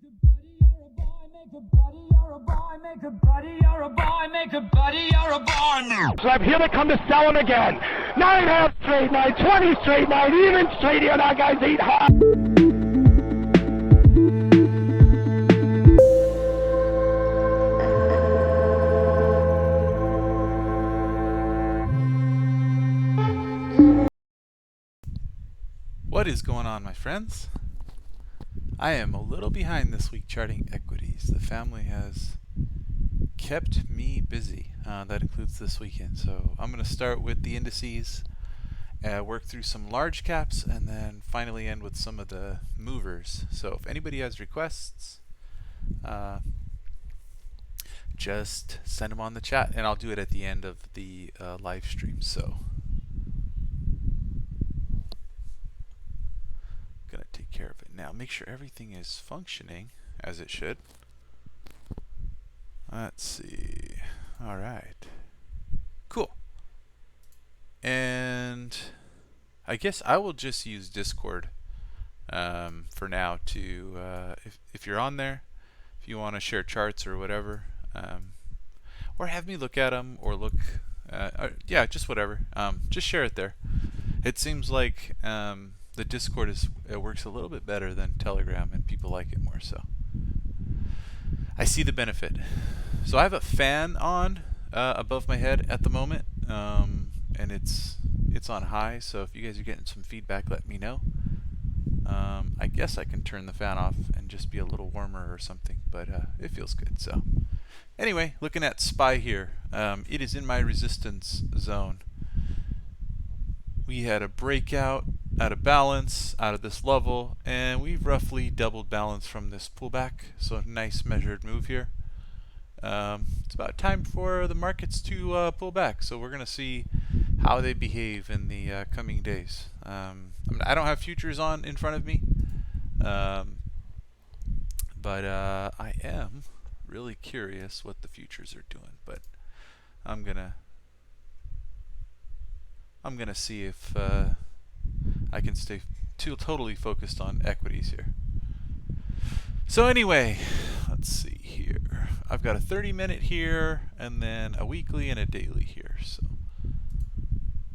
a buddy or a boy, make a buddy or a boy, make a buddy or a boy, make a buddy or a boy now. So I'm here to come to sell them again. 9.5 straight night, 20 straight night, even straight here. Now guys eat hot. What is going on, my friends? I am a little behind this week charting equities. The family has kept me busy. That includes this weekend. So I'm going to start with the indices, work through some large caps, and then finally end with some of the movers. So if anybody has requests, just send them on the chat, and I'll do it at the end of the live stream. So gonna take care of it now. Make sure everything is functioning as it should. Let's see. All right. Cool. And I guess I will just use Discord for now to, if you're on there, if you want to share charts or whatever, or have me look at them or look, yeah, just whatever. Just share it there. It seems like the Discord it works a little bit better than Telegram, and people like it more. So I see the benefit. So I have a fan on above my head at the moment, and it's on high. So if you guys are getting some feedback, let me know. I guess I can turn the fan off and just be a little warmer or something, but it feels good. So anyway, looking at SPY here, it is in my resistance zone. We had a breakout out of balance out of this level, and we've roughly doubled balance from this pullback. So a nice measured move here. It's about time for the markets to pull back. So we're going to see how they behave in the coming days. I don't have futures on in front of me, but I am really curious what the futures are doing. But I'm gonna see if I can stay totally focused on equities here. So anyway, let's see here. I've got a 30-minute here, and then a weekly and a daily here. So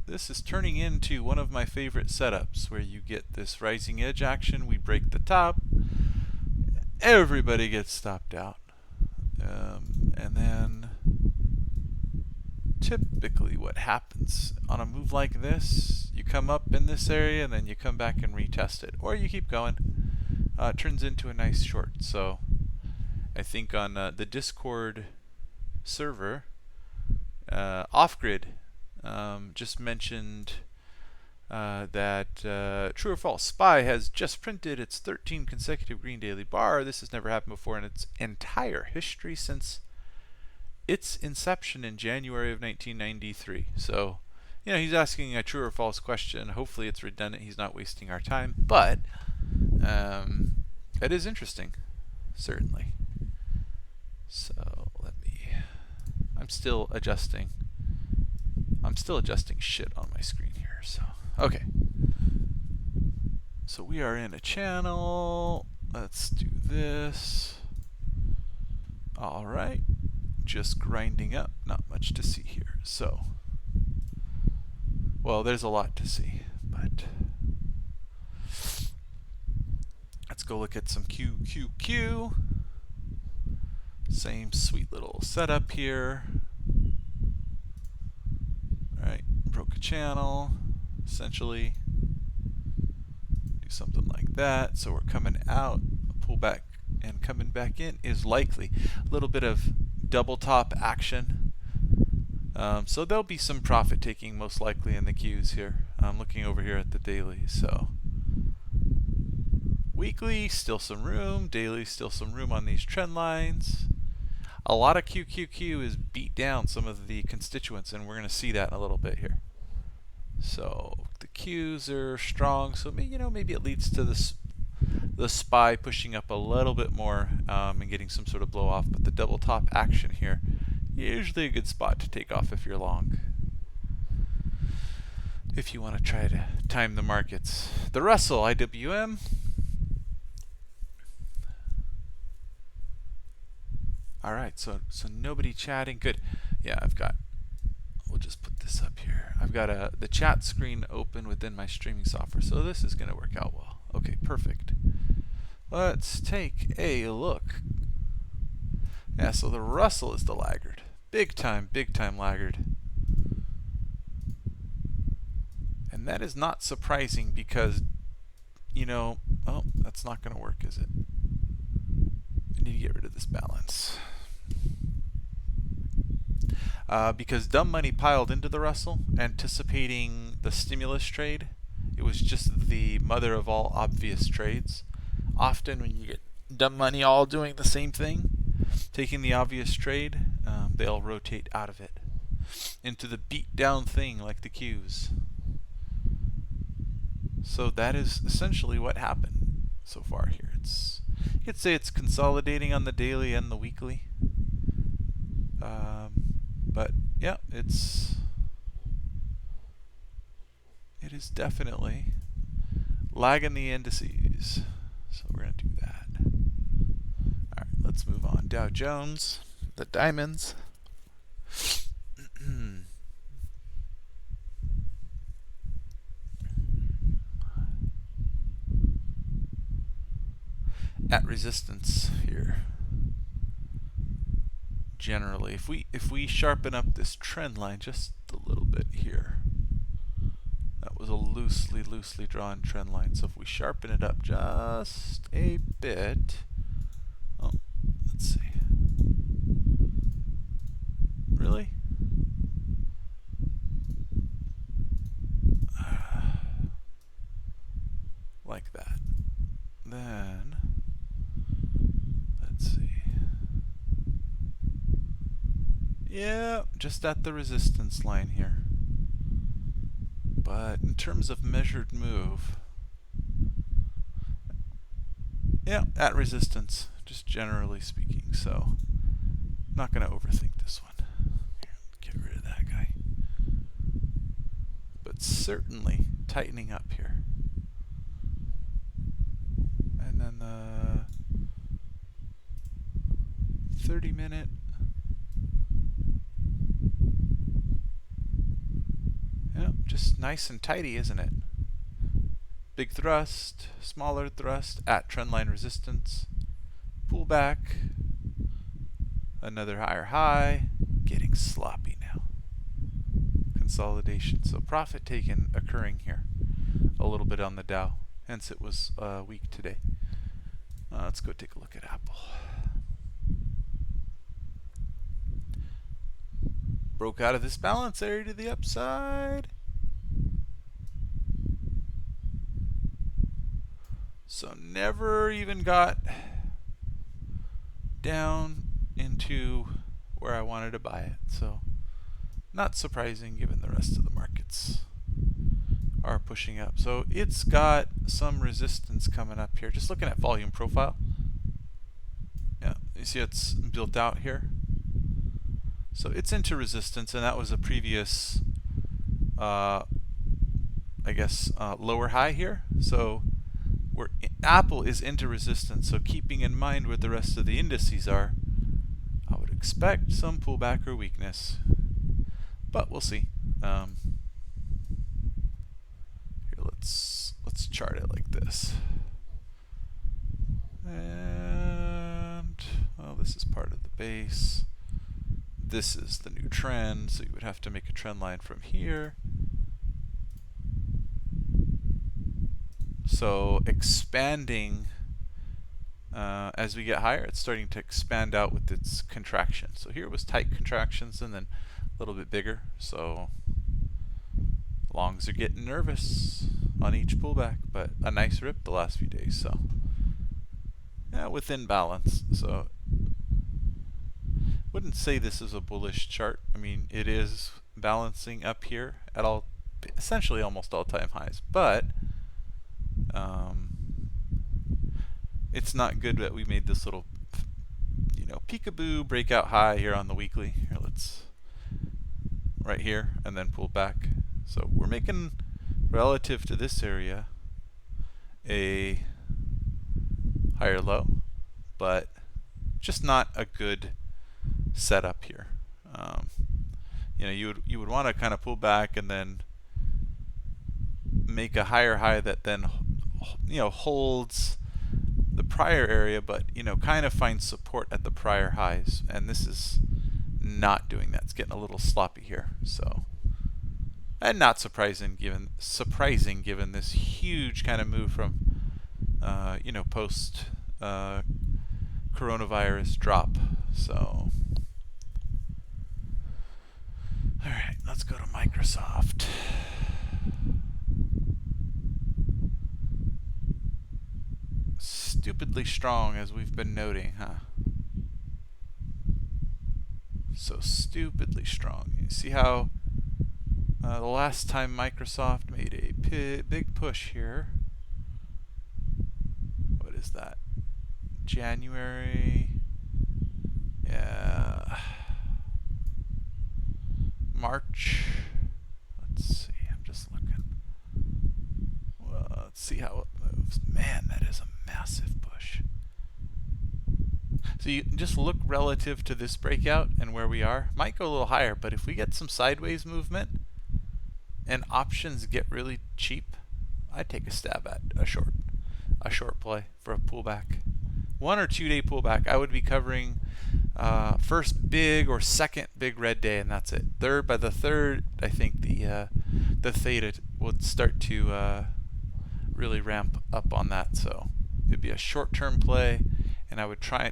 this is turning into one of my favorite setups, where you get this rising edge action. We break the top, everybody gets stopped out, and then typically what happens on a move like this, you come up in this area and then you come back and retest it, or you keep going. It turns into a nice short. So I think on the Discord server, Off-Grid just mentioned that true or false, SPY has just printed its 13 consecutive green daily bar. This has never happened before in its entire history since its inception in January of 1993. So, you know, he's asking a true or false question. Hopefully it's redundant. He's not wasting our time. But it is interesting, certainly. So I'm still adjusting shit on my screen here. So, okay. So we are in a channel. Let's do this. All right. Just grinding up, not much to see here. So, well, there's a lot to see, but let's go look at some QQQ. Same sweet little setup here. All right, broke a channel, essentially. Do something like that. So we're coming out, pull back, and coming back in is likely. A little bit of double top action. So there'll be some profit taking most likely in the Qs here. I'm looking over here at the daily. So weekly, still some room. Daily, still some room on these trend lines. A lot of QQQ is beat down some of the constituents, and we're going to see that in a little bit here. So the Qs are strong. So maybe it leads to this, the SPY pushing up a little bit more and getting some sort of blow off, but the double top action here, usually a good spot to take off if you're long, if you want to try to time the markets. The Russell IWM, All right, so nobody chatting. Good. Yeah, we'll just put this up here. I've got the chat screen open within my streaming software, so this is going to work out well. Okay, perfect. Let's take a look. Yeah, so the Russell is the laggard. Big time laggard. And that is not surprising because, you know, oh, that's not going to work, is it? I need to get rid of this balance. Because dumb money piled into the Russell, anticipating the stimulus trade. It was just the mother of all obvious trades. Often when you get dumb money all doing the same thing, taking the obvious trade, they'll rotate out of it into the beat down thing like the Qs. So that is essentially what happened so far here. You could say it's consolidating on the daily and the weekly. But yeah, it is definitely lagging the indices. So we're going to do that. All right, let's move on. Dow Jones, the diamonds. At resistance here. Generally, if we sharpen up this trend line just a little bit here, that was a loosely drawn trend line. So if we sharpen it up just a bit, oh, let's see. Really? Like that. Then let's see. Yeah, just at the resistance line here. But in terms of measured move, yeah, at resistance, just generally speaking. So, not going to overthink this one. Get rid of that guy. But certainly tightening up here. And then the 30-minute. Yeah, just nice and tidy, isn't it? Big thrust, smaller thrust at trendline resistance, pull back, another higher high, getting sloppy now. Consolidation, so profit taken occurring here a little bit on the Dow, hence it was weak today. Let's go take a look at Apple. Broke out of this balance area to the upside. So never even got down into where I wanted to buy it. So not surprising given the rest of the markets are pushing up. So it's got some resistance coming up here. Just looking at volume profile. Yeah, you see it's built out here. So it's into resistance, and that was a previous, I guess, lower high here. So Apple is into resistance. So keeping in mind where the rest of the indices are, I would expect some pullback or weakness, but we'll see. Here, let's chart it like this. And well, this is part of the base. This is the new trend, so you would have to make a trend line from here. So expanding as we get higher, it's starting to expand out with its contraction. So here was tight contractions and then a little bit bigger. So longs are getting nervous on each pullback, but a nice rip the last few days. So yeah, within balance. So wouldn't say this is a bullish chart. I mean, it is balancing up here at essentially almost all-time highs, but it's not good that we made this little, peekaboo breakout high here on the weekly. Here, right here, and then pull back. So we're making, relative to this area, a higher low, but just not a good setup here. You know, you would want to kind of pull back and then make a higher high that then, you know, holds the prior area, but, you know, kind of finds support at the prior highs. And this is not doing that. It's getting a little sloppy here. So, and not surprising given this huge kind of move from you know, post coronavirus drop. So, all right, let's go to Microsoft. Stupidly strong, as we've been noting, huh? So stupidly strong. You see how the last time Microsoft made a big push here. What is that? January. Yeah. March. Let's see. I'm just looking. Well, let's see how it moves. Man, that is a massive push. So you just look relative to this breakout and where we are. Might go a little higher, but if we get some sideways movement and options get really cheap, I'd take a stab at a short play for a pullback. 1 or 2 day pullback. I would be covering first big or second big red day, and that's it. By the third, I think the theta would start to really ramp up on that. So it'd be a short-term play, and I would try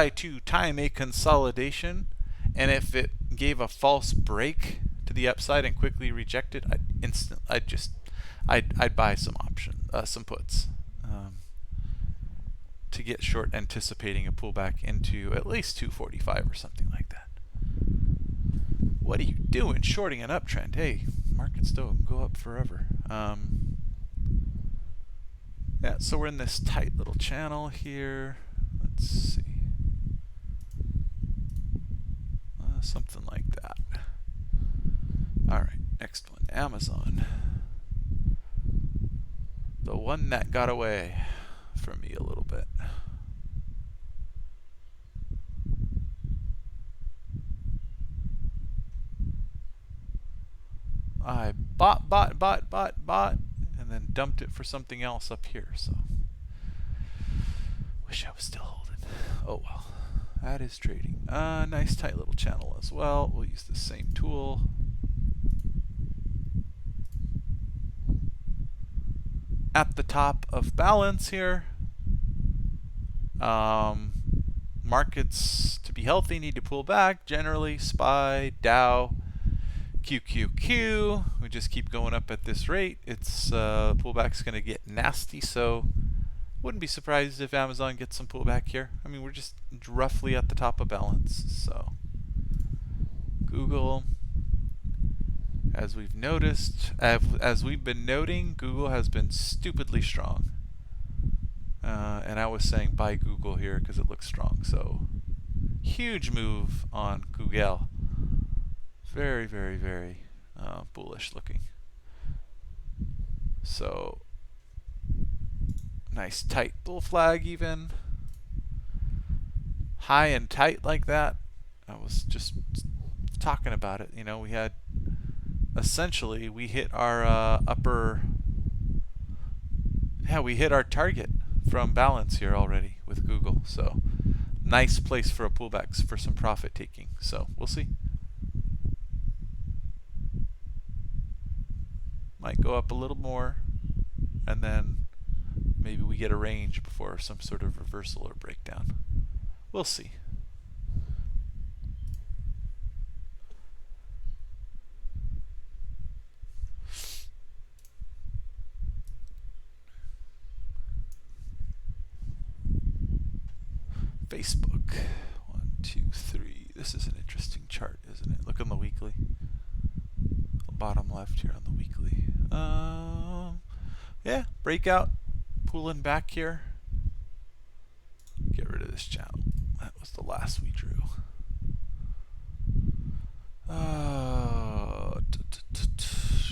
to time a consolidation. And if it gave a false break to the upside and quickly rejected, I'd buy some some puts to get short, anticipating a pullback into at least 245 or something like that. What are you doing shorting an uptrend? Hey, markets don't go up forever. Yeah, so we're in this tight little channel here. Let's see. Something like that. All right, next one, Amazon. The one that got away from me a little bit. I bought, and then dumped it for something else up here. So, wish I was still holding. Oh well, that is trading. Nice tight little channel as well. We'll use the same tool. At the top of balance here. Markets, to be healthy, need to pull back. Generally, SPY, Dow, QQQ. We just keep going up at this rate. It's pullback's going to get nasty, so wouldn't be surprised if Amazon gets some pullback here. I mean, we're just roughly at the top of balance. So Google, as we've noticed, as we've been noting, Google has been stupidly strong. And I was saying buy Google here because it looks strong. So huge move on Google. Very, very, very bullish looking. So nice tight bull flag even. High and tight like that. I was just talking about it. You know, we had essentially we hit our we hit our target from balance here already with Google. So nice place for a pullback for some profit taking. So we'll see. Might go up a little more, and then maybe we get a range before some sort of reversal or breakdown. We'll see. Facebook. 1, 2, 3. This is an interesting chart, isn't it? Look on the weekly. Bottom left here on the weekly. Yeah, breakout. Pulling back here. Get rid of this channel. That was the last we drew.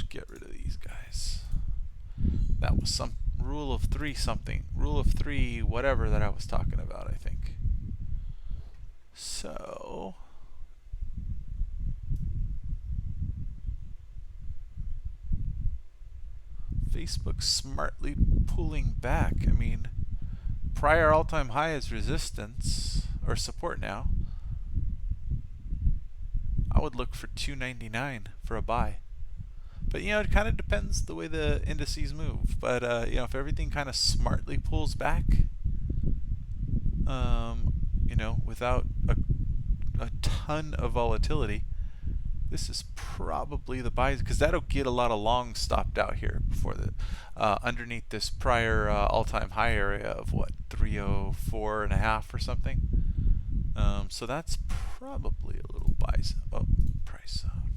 Get rid of these guys. That was some rule of 3 something. Rule of 3 whatever that I was talking about, I think. So Facebook smartly pulling back. I mean, prior all-time high is resistance or support now. I would look for 299 for a buy. But you know, it kind of depends the way the indices move. But you know, if everything kind of smartly pulls back, you know, without a ton of volatility, this is probably the buys, because that'll get a lot of longs stopped out here before the underneath this prior all-time high area of what, 304.5 or something. So that's probably a little buy zone. Oh, price zone,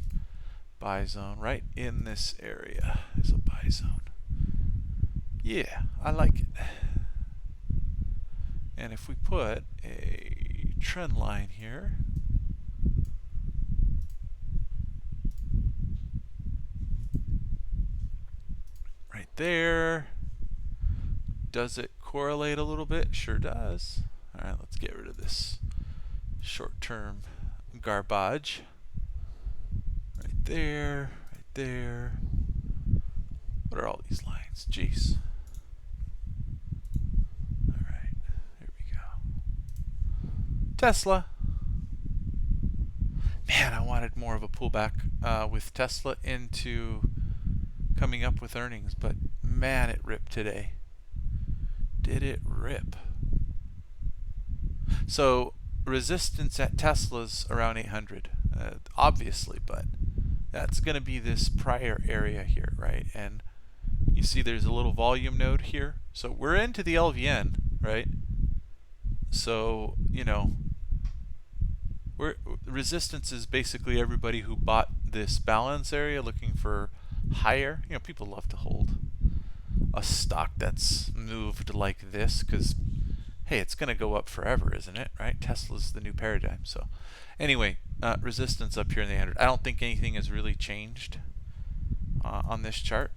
buy zone right in this area is a buy zone. Yeah, I like it. And if we put a trend line here, right there, does it correlate a little bit? Sure does. All right, let's get rid of this short-term garbage. Right there, right there. What are all these lines? Jeez. All right, here we go. Tesla. Man, I wanted more of a pullback with Tesla into coming up with earnings, but man, it ripped today. Did it rip? So resistance at Tesla's around 800, obviously, but that's going to be this prior area here, right? And you see there's a little volume node here. So we're into the LVN, right? So, you know, resistance is basically everybody who bought this balance area looking for higher. You know, people love to hold a stock that's moved like this because, hey, it's going to go up forever, isn't it? Right? Tesla's the new paradigm. So anyway, resistance up here in the 800. I don't think anything has really changed on this chart.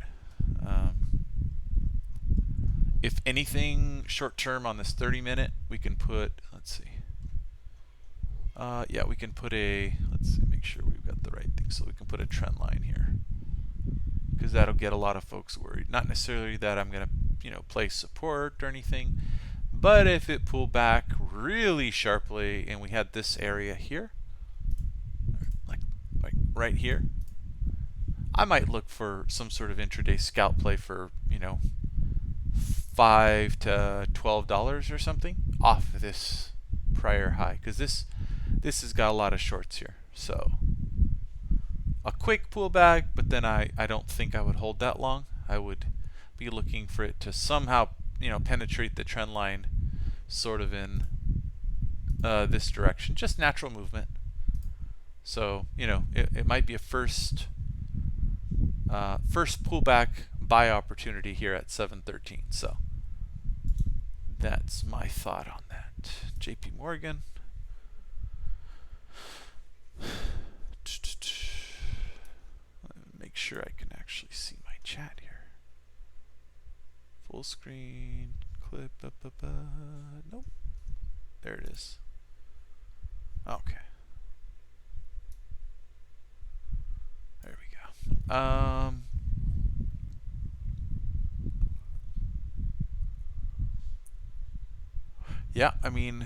If anything, short term on this 30-minute, we can put, let's see. Yeah, we can put a, let's see, make sure we've got the right thing. So we can put a trend line here, because that'll get a lot of folks worried. Not necessarily that I'm going to, you know, place support or anything, but if it pulled back really sharply and we had this area here, like right here, I might look for some sort of intraday scalp play for, you know, $5 to $12 or something off of this prior high, because this has got a lot of shorts here. So a quick pullback, but then I don't think I would hold that long. I would be looking for it to somehow, you know, penetrate the trend line sort of in this direction, just natural movement. So, you know, it might be a first pullback buy opportunity here at 713. So that's my thought on that. JP Morgan. Make sure I can actually see my chat here. Full screen clip. Nope. There it is. Okay. There we go. Yeah, I mean,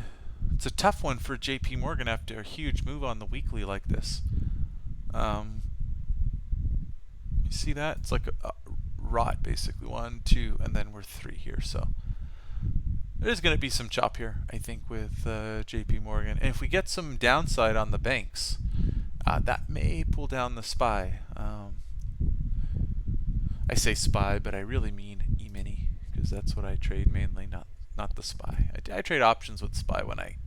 it's a tough one for JP Morgan after a huge move on the weekly like this. You see that? It's like a rot, basically. 1, 2, and then we're 3 here. So there's going to be some chop here, I think, with JP Morgan. And if we get some downside on the banks, that may pull down the SPY. I say SPY, but I really mean E-mini, because that's what I trade mainly, not the SPY. I trade options with SPY when I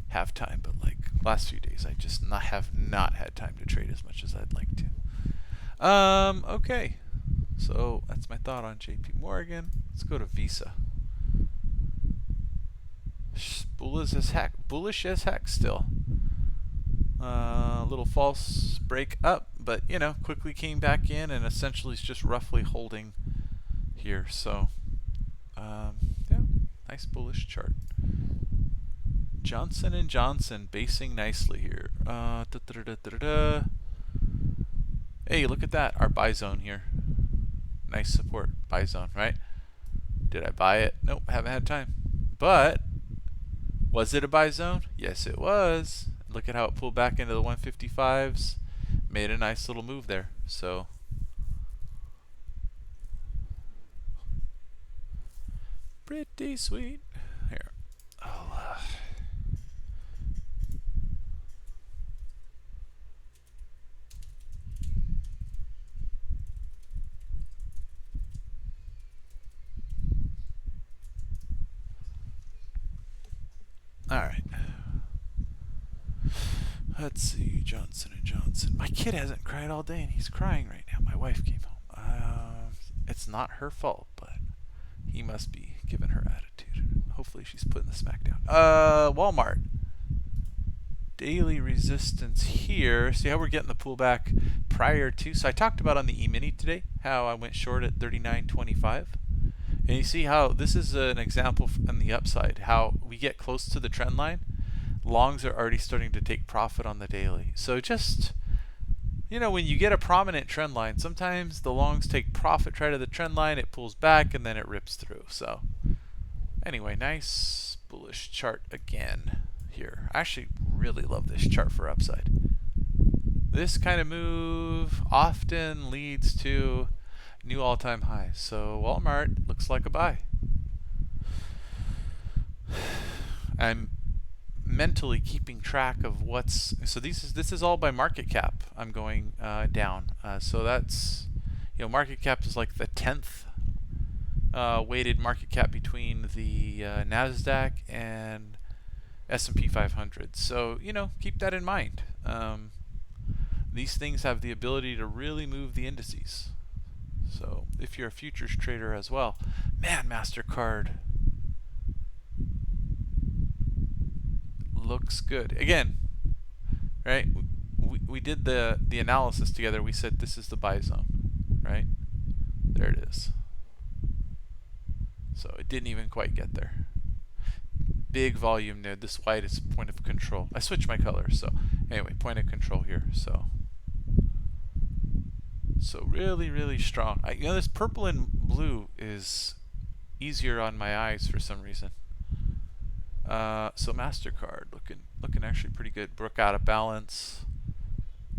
have time, but like last few days I just have not had time to trade as much as I'd like to. Okay, so that's my thought on JP Morgan. Let's go to Visa. Bullish as heck still. A little false break up, but you know, quickly came back in and essentially is just roughly holding here. So yeah, nice bullish chart. Johnson & Johnson basing nicely here. Hey, look at that. Our buy zone here. Nice support. Buy zone, right? Did I buy it? Nope, haven't had time. But was it a buy zone? Yes, it was. Look at how it pulled back into the 155s. Made a nice little move there. So pretty sweet. Here. All right. Let's see, Johnson & Johnson. My kid hasn't cried all day, and he's crying right now. My wife came home. It's not her fault, but he must be giving her attitude. Hopefully she's putting the smack down. Walmart. Daily resistance here. See how we're getting the pullback prior to. So I talked about on the E-mini today how I went short at 39.25. And you see how this is an example on the upside, how we get close to the trend line. Longs are already starting to take profit on the daily. So just, you know, when you get a prominent trend line, sometimes the longs take profit right to the trend line, it pulls back, and then it rips through. So anyway, nice bullish chart again here. I actually really love this chart for upside. This kind of move often leads to new all-time highs. So Walmart looks like a buy. I'm mentally keeping track of what's, so this is all by market cap. I'm going down. So that's, you know, market cap is like the 10th weighted market cap between the Nasdaq and SP 500. So, you know, keep that in mind. These things have the ability to really move the indices. So if you're a futures trader as well, man, MasterCard looks good. Again, right? We did the analysis together. We said this is the buy zone, right? There it is. So it didn't even quite get there. Big volume node. This white is point of control. I switched my color. So anyway, point of control here. So really, really strong. You know, this purple and blue is easier on my eyes for some reason. So MasterCard looking actually pretty good. Broke out of balance.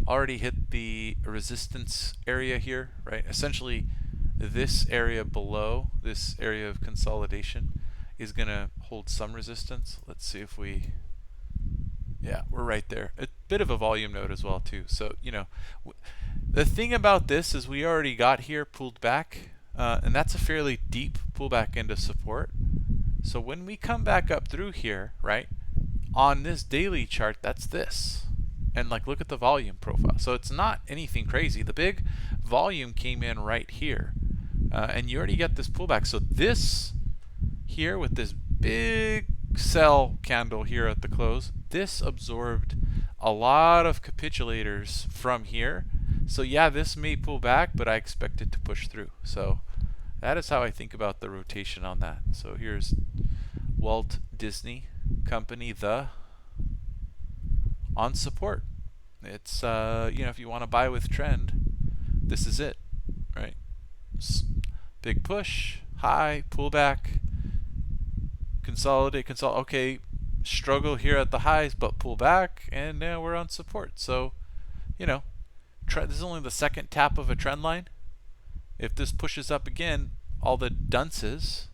Already hit the resistance area here, right? Essentially, this area below this area of consolidation is going to hold some resistance. Let's see if we, yeah, we're right there. A bit of a volume node as well too. So, you know, the thing about this is we already got here, pulled back, and that's a fairly deep pullback into support. So when we come back up through here, right, on this daily chart, that's this. And like, look at the volume profile. So it's not anything crazy. The big volume came in right here. And you already get this pullback. So this here with this big sell candle here at the close, this absorbed a lot of capitulators from here. So yeah, this may pull back, but I expect it to push through. So that is how I think about the rotation on that. So here's Walt Disney Company, on support. It's, you know, if you want to buy with trend, this is it, right? Big push, high, pullback, consolidate, okay, struggle here at the highs, but pull back, and now we're on support. So, you know, this is only the second tap of a trend line. If this pushes up again, all the dunces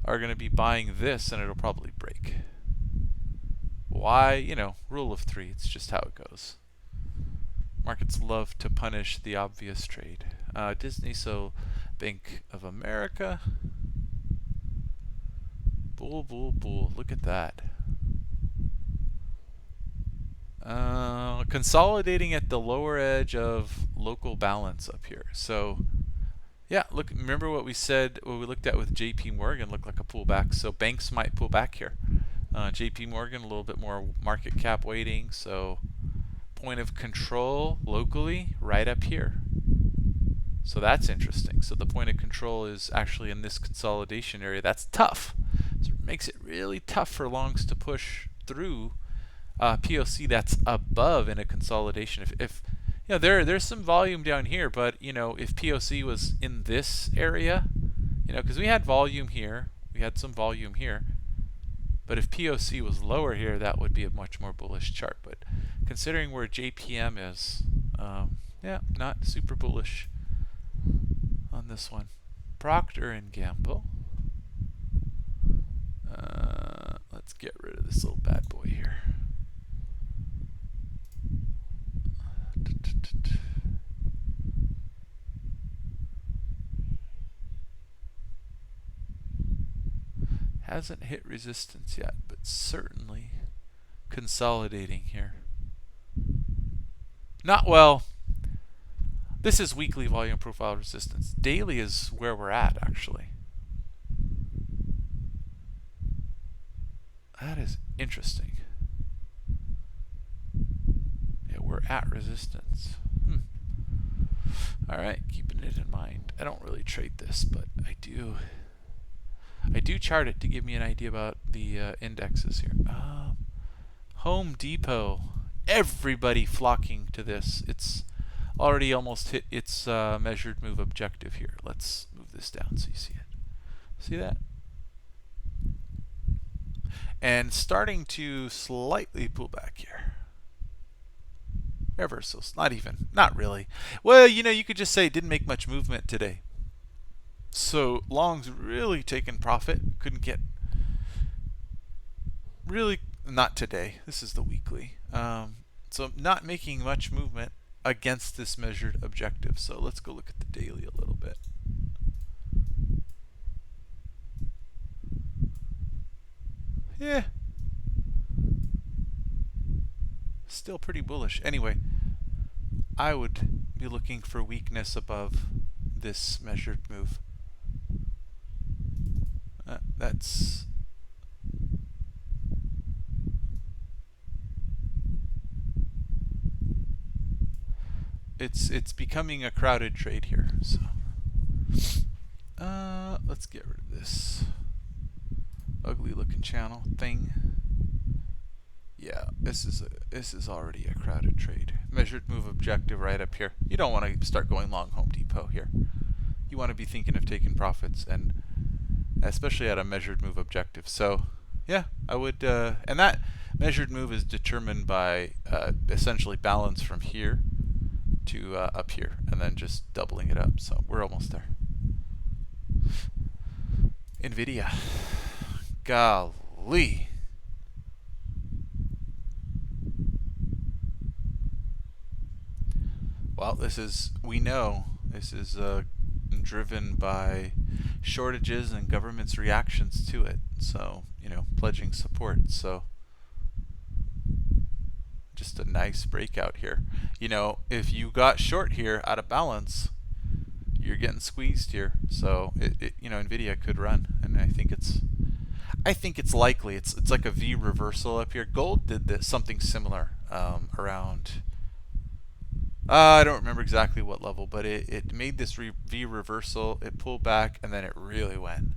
are going to be buying this, and it'll probably break. Why? You know, rule of three. It's just how it goes. Markets love to punish the obvious trade. Disney, so Bank of America. Bull, bull, bull. Look at that. Consolidating at the lower edge of local balance up here. So yeah, look, remember what we said, what we looked at with JP Morgan looked like a pullback. So banks might pull back here. JP Morgan, a little bit more market cap weighting. So point of control locally right up here. So that's interesting. So the point of control is actually in this consolidation area. That's tough. So it makes it really tough for longs to push through POC that's above in a consolidation. If you know, there's some volume down here, but you know, if POC was in this area, you know, because we had volume here, we had some volume here, but if POC was lower here, that would be a much more bullish chart. But considering where JPM is, yeah, not super bullish on this one. Procter and Gamble. Let's get rid of this little bad boy here. Hasn't hit resistance yet, but certainly consolidating here. Not well. This is weekly volume profile resistance. Daily is where we're at, actually. That is interesting. Yeah, we're at resistance. All right, keeping it in mind. I don't really trade this, but I do chart it to give me an idea about the indexes here. Home Depot. Everybody flocking to this. It's already almost hit its measured move objective here. Let's move this down so you see it. See that? And starting to slightly pull back here. Ever so, not really. Well, you know, you could just say it didn't make much movement today. So long's really taken profit. Couldn't get really, not today. This is the weekly. So not making much movement against this measured objective. So let's go look at the daily a little bit. Yeah. Still pretty bullish. Anyway, I would be looking for weakness above this measured move. That's it's becoming a crowded trade here. So let's get rid of this ugly looking channel thing. Yeah, this is already a crowded trade. Measured move objective right up here. You don't want to start going long Home Depot here. You want to be thinking of taking profits, and especially at a measured move objective. So yeah, I would, and that measured move is determined by essentially balance from here to up here, and then just doubling it up. So we're almost there. NVIDIA. Golly. Well, we know this is driven by shortages and government's reactions to it. So, you know, pledging support. So just a nice breakout here. You know, if you got short here out of balance, you're getting squeezed here. So you know, NVIDIA could run, and I think it's likely. It's like a V reversal up here. Gold did something similar around. I don't remember exactly what level, but it made this V reversal. It pulled back, and then it really went,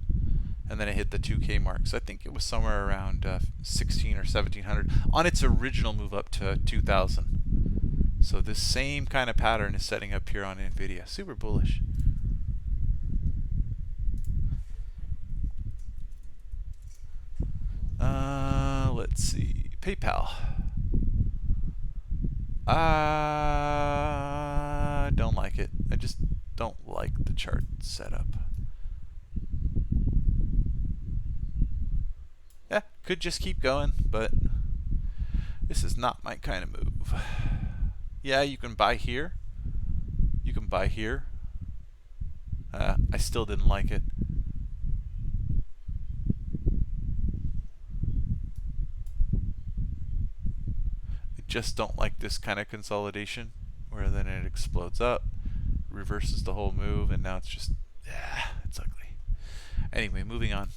and then it hit the 2K mark. So I think it was somewhere around 16 or 1700 on its original move up to 2000. So this same kind of pattern is setting up here on NVIDIA. Super bullish. Let's see. PayPal. Don't like it. I just don't like the chart setup. Yeah, could just keep going, but this is not my kind of move. Yeah, you can buy here. You can buy here. I still didn't like it. Just don't like this kind of consolidation where then it explodes up, reverses the whole move, and now it's just, it's ugly. Anyway, moving on.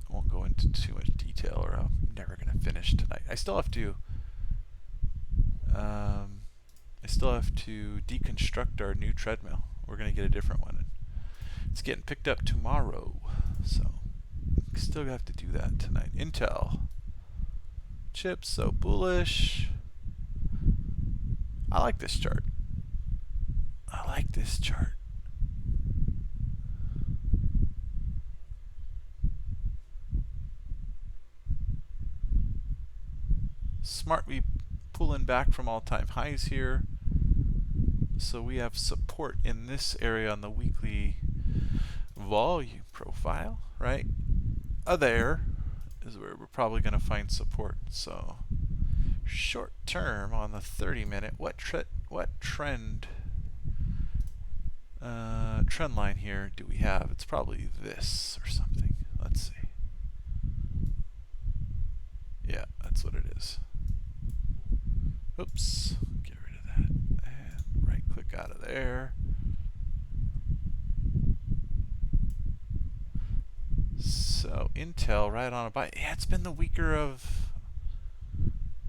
I won't go into too much detail or I'm never going to finish tonight. I still have to deconstruct our new treadmill. We're going to get a different one. It's getting picked up tomorrow, so still have to do that tonight. Intel. Chips so bullish. I like this chart. I like this chart. Smart be pulling back from all-time highs here. So we have support in this area on the weekly volume profile, right? There is where we're probably going to find support. So short term on the 30-minute, what trend line here do we have? It's probably this or something. Let's see. Yeah, that's what it is. Oops, get rid of that and right click out of there. So Intel right on a buy. Yeah, it's been the weaker of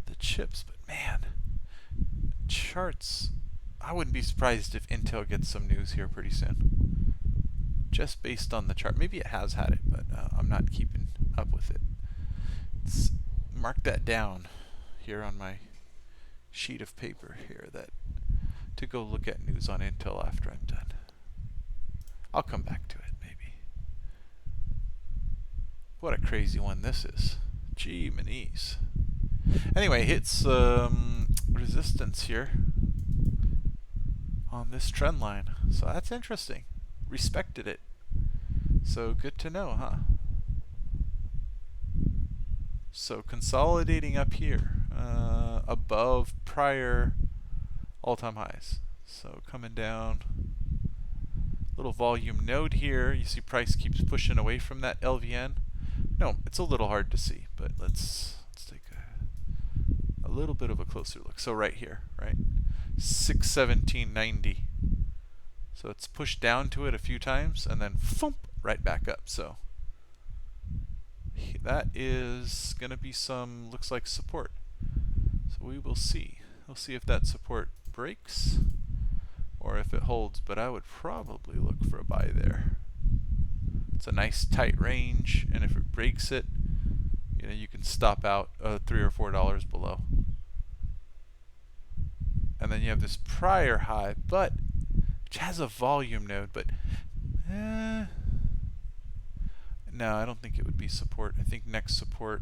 the chips, but man, charts. I wouldn't be surprised if Intel gets some news here pretty soon. Just based on the chart. Maybe it has had it, but I'm not keeping up with it. Let's mark that down here on my sheet of paper here that to go look at news on Intel after I'm done. I'll come back to it maybe. What a crazy one this is. Gee, manies. Anyway, hits resistance here on this trend line. So that's interesting. Respected it. So good to know, huh? So consolidating up here above prior all-time highs. So coming down. Little volume node here. You see price keeps pushing away from that LVN. No, it's a little hard to see, but let's take a little bit of a closer look. So right here, right? 617.90. So it's pushed down to it a few times and then thump, right back up. So that is going to be some, looks like support. So we will see. We'll see if that support breaks or if it holds, but I would probably look for a buy there. It's a nice tight range, and if it breaks it, you know, you can stop out $3 or $4 below. And then you have this prior high, but which has a volume node, but no, I don't think it would be support. I think next support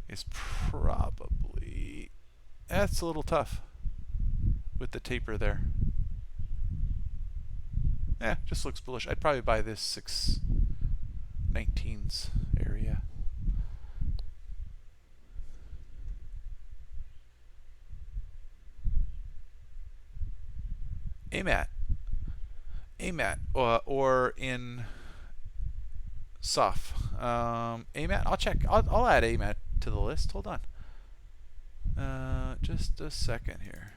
is probably, that's a little tough with the taper there. Just looks bullish. I'd probably buy this 619s area. AMAT or in SOF. AMAT, I'll check. I'll add AMAT to the list. Hold on. Just a second here.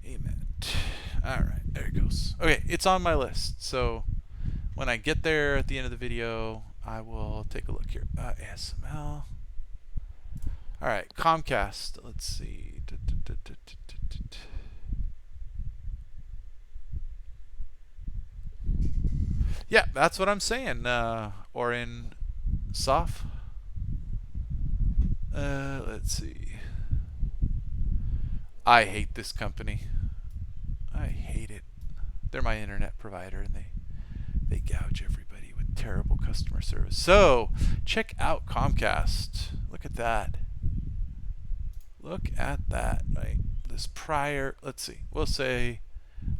AMAT. Alright, there it goes. Okay, it's on my list. So when I get there at the end of the video, I will take a look here. ASML. Alright, Comcast. Let's see. Yeah, that's what I'm saying. Or in SOF. Let's see. I hate this company. I hate it. They're my internet provider, and they gouge everybody with terrible customer service. So check out Comcast. Look at that. Look at that, right? This prior, let's see, we'll say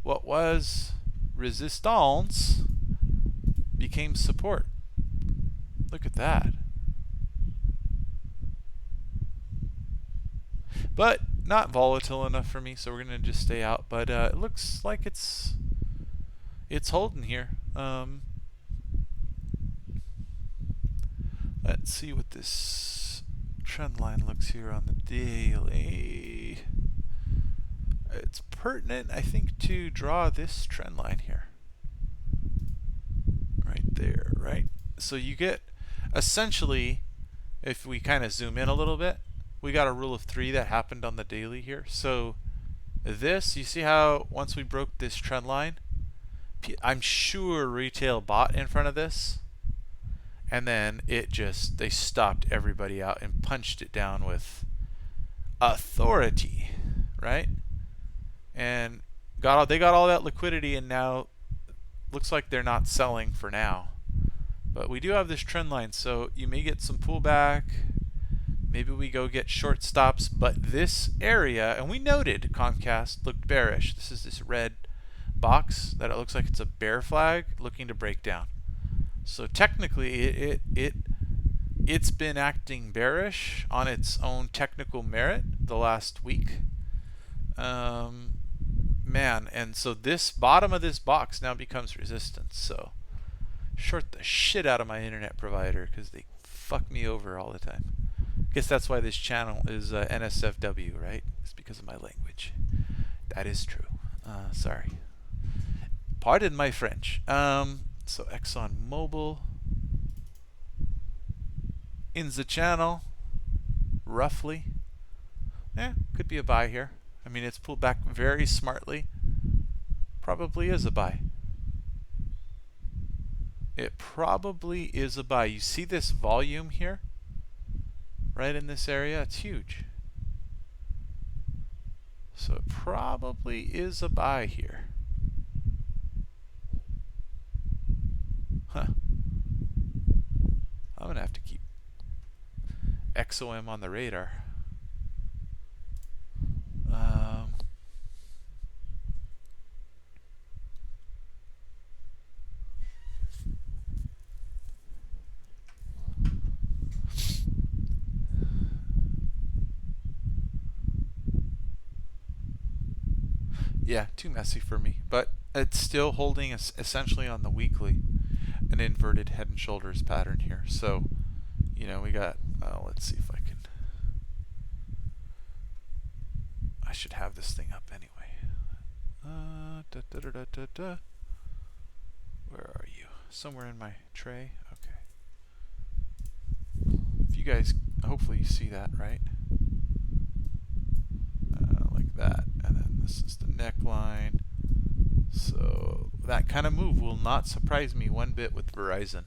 what was resistance became support. Look at that. But not volatile enough for me, so we're going to just stay out. But it looks like it's holding here. Let's see what this trend line looks here on the daily. It's pertinent, I think, to draw this trend line here. Right there, right? So you get, essentially, if we kind of zoom in a little bit, we got a rule of 3 that happened on the daily here. So this, you see how once we broke this trend line, I'm sure retail bought in front of this, and then they stopped everybody out and punched it down with authority, right? And they got all that liquidity, and now looks like they're not selling for now. But we do have this trend line, so you may get some pullback. Maybe we go get short stops, but this area, and we noted Comcast looked bearish. This is this red box that it looks like it's a bear flag looking to break down. So technically it's been acting bearish on its own technical merit the last week. Man, and so this bottom of this box now becomes resistance. So short the shit out of my internet provider because they fuck me over all the time. I guess that's why this channel is NSFW, right? It's because of my language. That is true. Sorry. Pardon my French. So Exxon Mobil in the channel, roughly. Yeah, could be a buy here. I mean, it's pulled back very smartly. Probably is a buy. It probably is a buy. You see this volume here? Right in this area? It's huge. So it probably is a buy here. Huh. I'm going to have to keep XOM on the radar. Yeah, too messy for me, but it's still holding us essentially on the weekly, an inverted head and shoulders pattern here. So, you know, we got, let's see if I can, I should have this thing up anyway. Where are you? Somewhere in my tray? Okay. If you guys, hopefully you see that, right? Like that, and then this is the neckline. So that kind of move will not surprise me one bit with Verizon.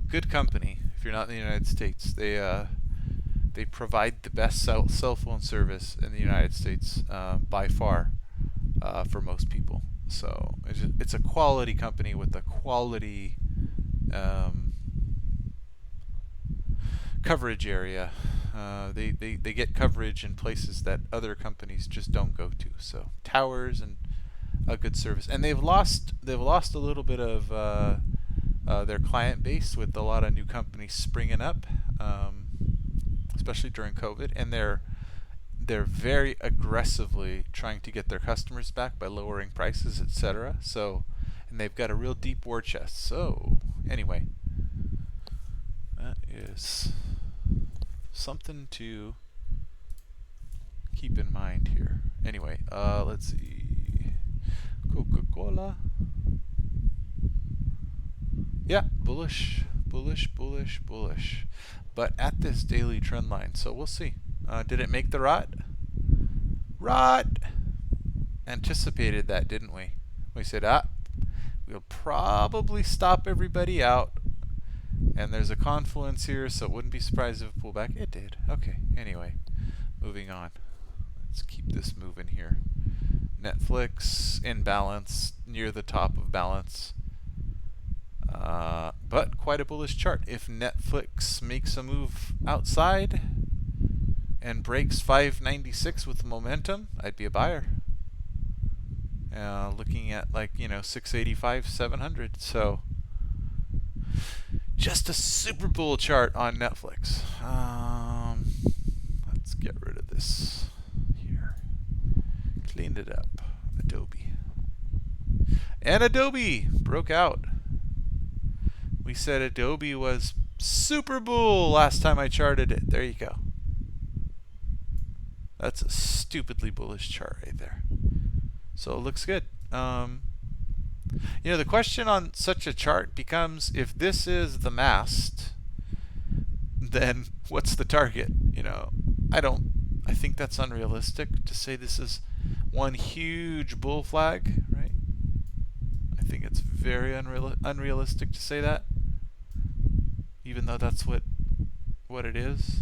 Good company. If you're not in the United States, they provide the best cell phone service in the United States by far for most people. So it's a quality company with a quality coverage area. They get coverage in places that other companies just don't go to. So towers and a good service, and they've lost a little bit of their client base with a lot of new companies springing up, especially during COVID, and they're very aggressively trying to get their customers back by lowering prices, etc. So, and they've got a real deep war chest. So anyway, that is something to keep in mind here. Anyway, let's see. Coca-Cola. Yeah, bullish. But at this daily trend line, so we'll see. Did it make the rot? Anticipated that, didn't we? We said, we'll probably stop everybody out. And there's a confluence here, so it wouldn't be surprised if it pulled back. It did. Okay, anyway, moving on. Let's keep this moving here. Netflix in balance, near the top of balance. But quite a bullish chart. If Netflix makes a move outside and breaks 596 with momentum, I'd be a buyer. Looking at 685, 700. So just a super bull chart on Netflix. Let's get rid of this here. Cleaned it up. Adobe. And Adobe broke out. We said Adobe was super bull last time I charted it. There you go. That's a stupidly bullish chart right there. So it looks good. The question on such a chart becomes, if this is the mast, then what's the target? I think that's unrealistic to say this is one huge bull flag, right? I think it's very unrealistic to say that. even though that's what it is.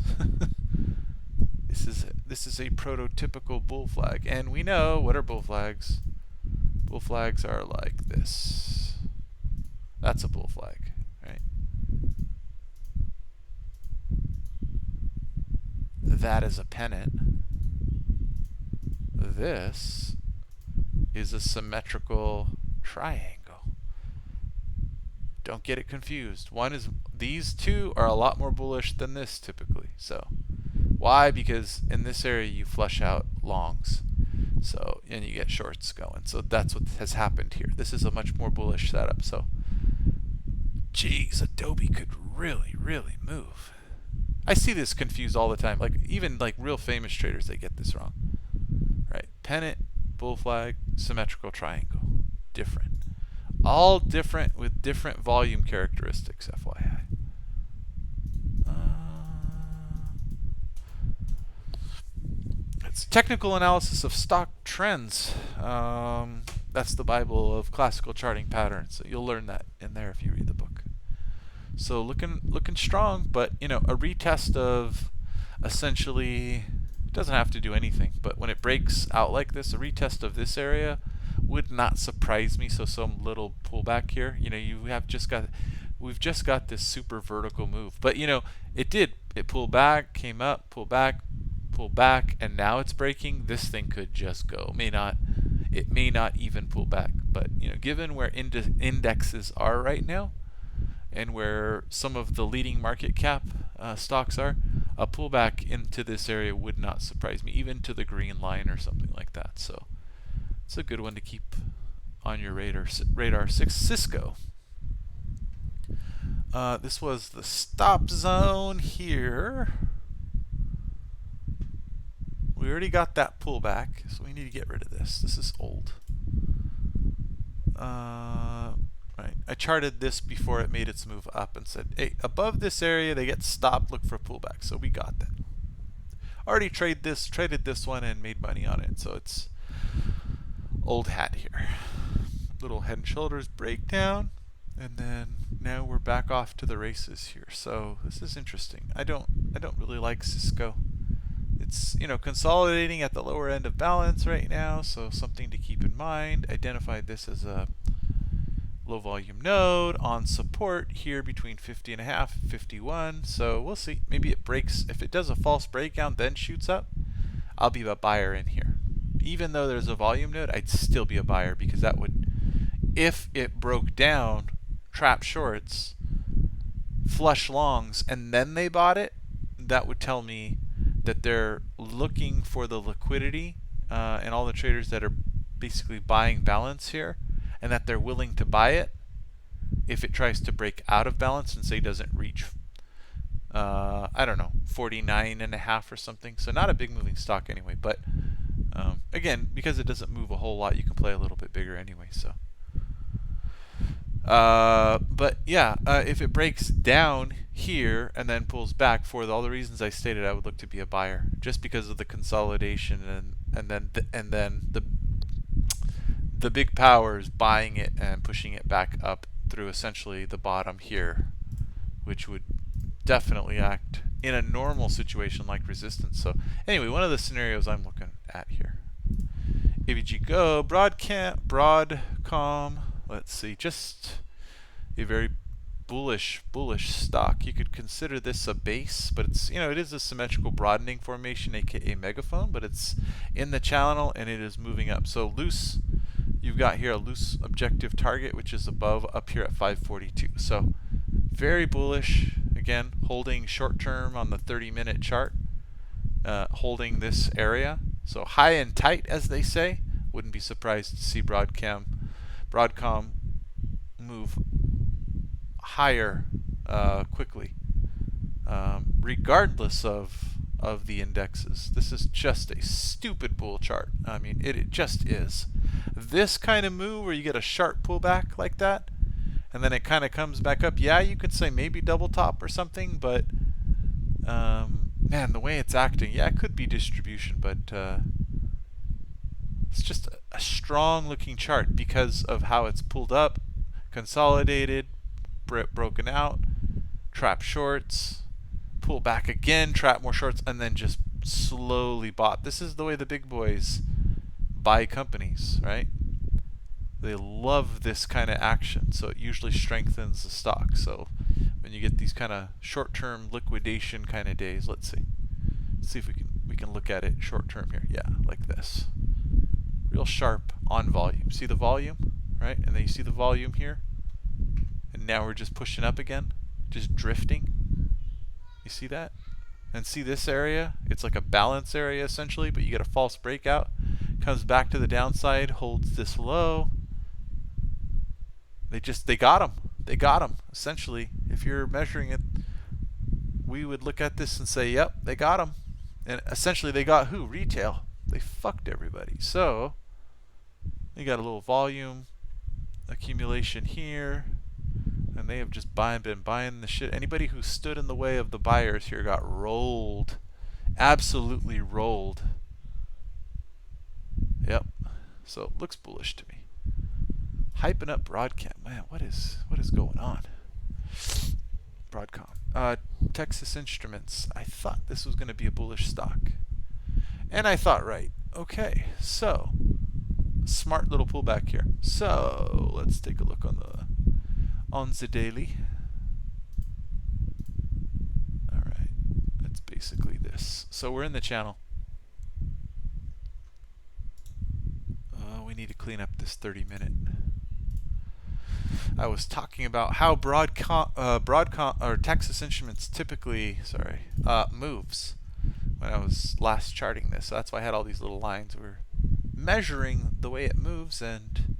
This is a prototypical bull flag, and we know what are bull flags. Bull flags are like this. That's a bull flag, right? That is a pennant. This is a symmetrical triangle. Don't get it confused. These two are a lot more bullish than this typically. So why? Because in this area you flush out longs. So, and you get shorts going. So that's what has happened here. This is a much more bullish setup. So, geez, Adobe could really, really move. I see this confused all the time. Like even like real famous traders, they get this wrong. Right? Pennant, bull flag, symmetrical triangle. Different. All different with different volume characteristics, FYI. It's technical analysis of stock trends. That's the Bible of classical charting patterns. So you'll learn that in there if you read the book. So looking strong, but you know, a retest of essentially, it doesn't have to do anything, but when it breaks out like this, a retest of this area would not surprise me. So some little pullback here. You know, we've just got this super vertical move. But you know, it pulled back, came up, pulled back, and now it's breaking. This thing could just go. It may not even pull back. But you know, given where indexes are right now, and where some of the leading market cap stocks are, a pullback into this area would not surprise me, even to the green line or something like that. So it's a good one to keep on your radar. Cisco. This was the stop zone here. We already got that pullback, so we need to get rid of this. This is old. Right. I charted this before it made its move up and said, hey, above this area they get stopped, look for a pullback. So we got that. Already traded this one and made money on it. So it's old hat here. Little head and shoulders breakdown, and then now we're back off to the races here. So this is interesting. I don't really like Cisco. It's, you know, consolidating at the lower end of balance right now, so something to keep in mind. Identified this as a low volume node on support here between 50.5 and 51. So we'll see. Maybe it breaks. If it does a false breakout, then shoots up, I'll be a buyer in here. Even though there's a volume node, I'd still be a buyer, because that would, if it broke down, trap shorts, flush longs, and then they bought it, that would tell me that they're looking for the liquidity and all the traders that are basically buying balance here, and that they're willing to buy it if it tries to break out of balance and say doesn't reach, I don't know, 49.5 or something. So not a big moving stock anyway, but again, because it doesn't move a whole lot, you can play a little bit bigger anyway. So but yeah, if it breaks down here and then pulls back for all the reasons I stated, I would look to be a buyer, just because of the consolidation and then the big powers buying it and pushing it back up through essentially the bottom here, which would definitely act in a normal situation like resistance. So anyway, one of the scenarios I'm looking at here. AVG Go, Broadcom, let's see, just a very bullish stock. You could consider this a base, but it's, you know, it is a symmetrical broadening formation, aka megaphone, but it's in the channel and it is moving up. So loose, you've got here a loose objective target, which is above up here at 542. So very bullish, again, holding short term on the 30-minute chart, holding this area. So high and tight, as they say. Wouldn't be surprised to see Broadcom move higher quickly, regardless of the indexes. This is just a stupid bull chart. I mean, it just is. This kind of move where you get a sharp pullback like that, and then it kind of comes back up. Yeah, you could say maybe double top or something, but man, the way it's acting, yeah, it could be distribution, but it's just a strong looking chart because of how it's pulled up, consolidated, broken out, trap shorts, pull back again, trap more shorts, and then just slowly bought. This is the way the big boys buy companies, right? They love this kind of action, so it usually strengthens the stock. So when you get these kind of short-term liquidation kind of days, let's see if we can look at it short-term here. Yeah, like this, real sharp on volume. See the volume, right? And then you see the volume here, and now we're just pushing up again, just drifting. You see that? And see this area? It's like a balance area essentially, but you get a false breakout, comes back to the downside, holds this low. They got him essentially. If you're measuring it, we would look at this and say, yep, they got him. And essentially they got who? Retail. They fucked everybody. So you got a little volume accumulation here, and they have just been buying the shit. Anybody who stood in the way of the buyers here got rolled, absolutely rolled. Yep. So it looks bullish to me. Hyping up Broadcom. Man, what is going on? Broadcom. Texas Instruments. I thought this was going to be a bullish stock, and I thought right. Okay, so smart little pullback here. So let's take a look on the daily. All right, that's basically this. So we're in the channel. We need to clean up this 30-minute. I was talking about how Broadcom or Texas Instruments typically, moves when I was last charting this. So that's why I had all these little lines. We're measuring the way it moves and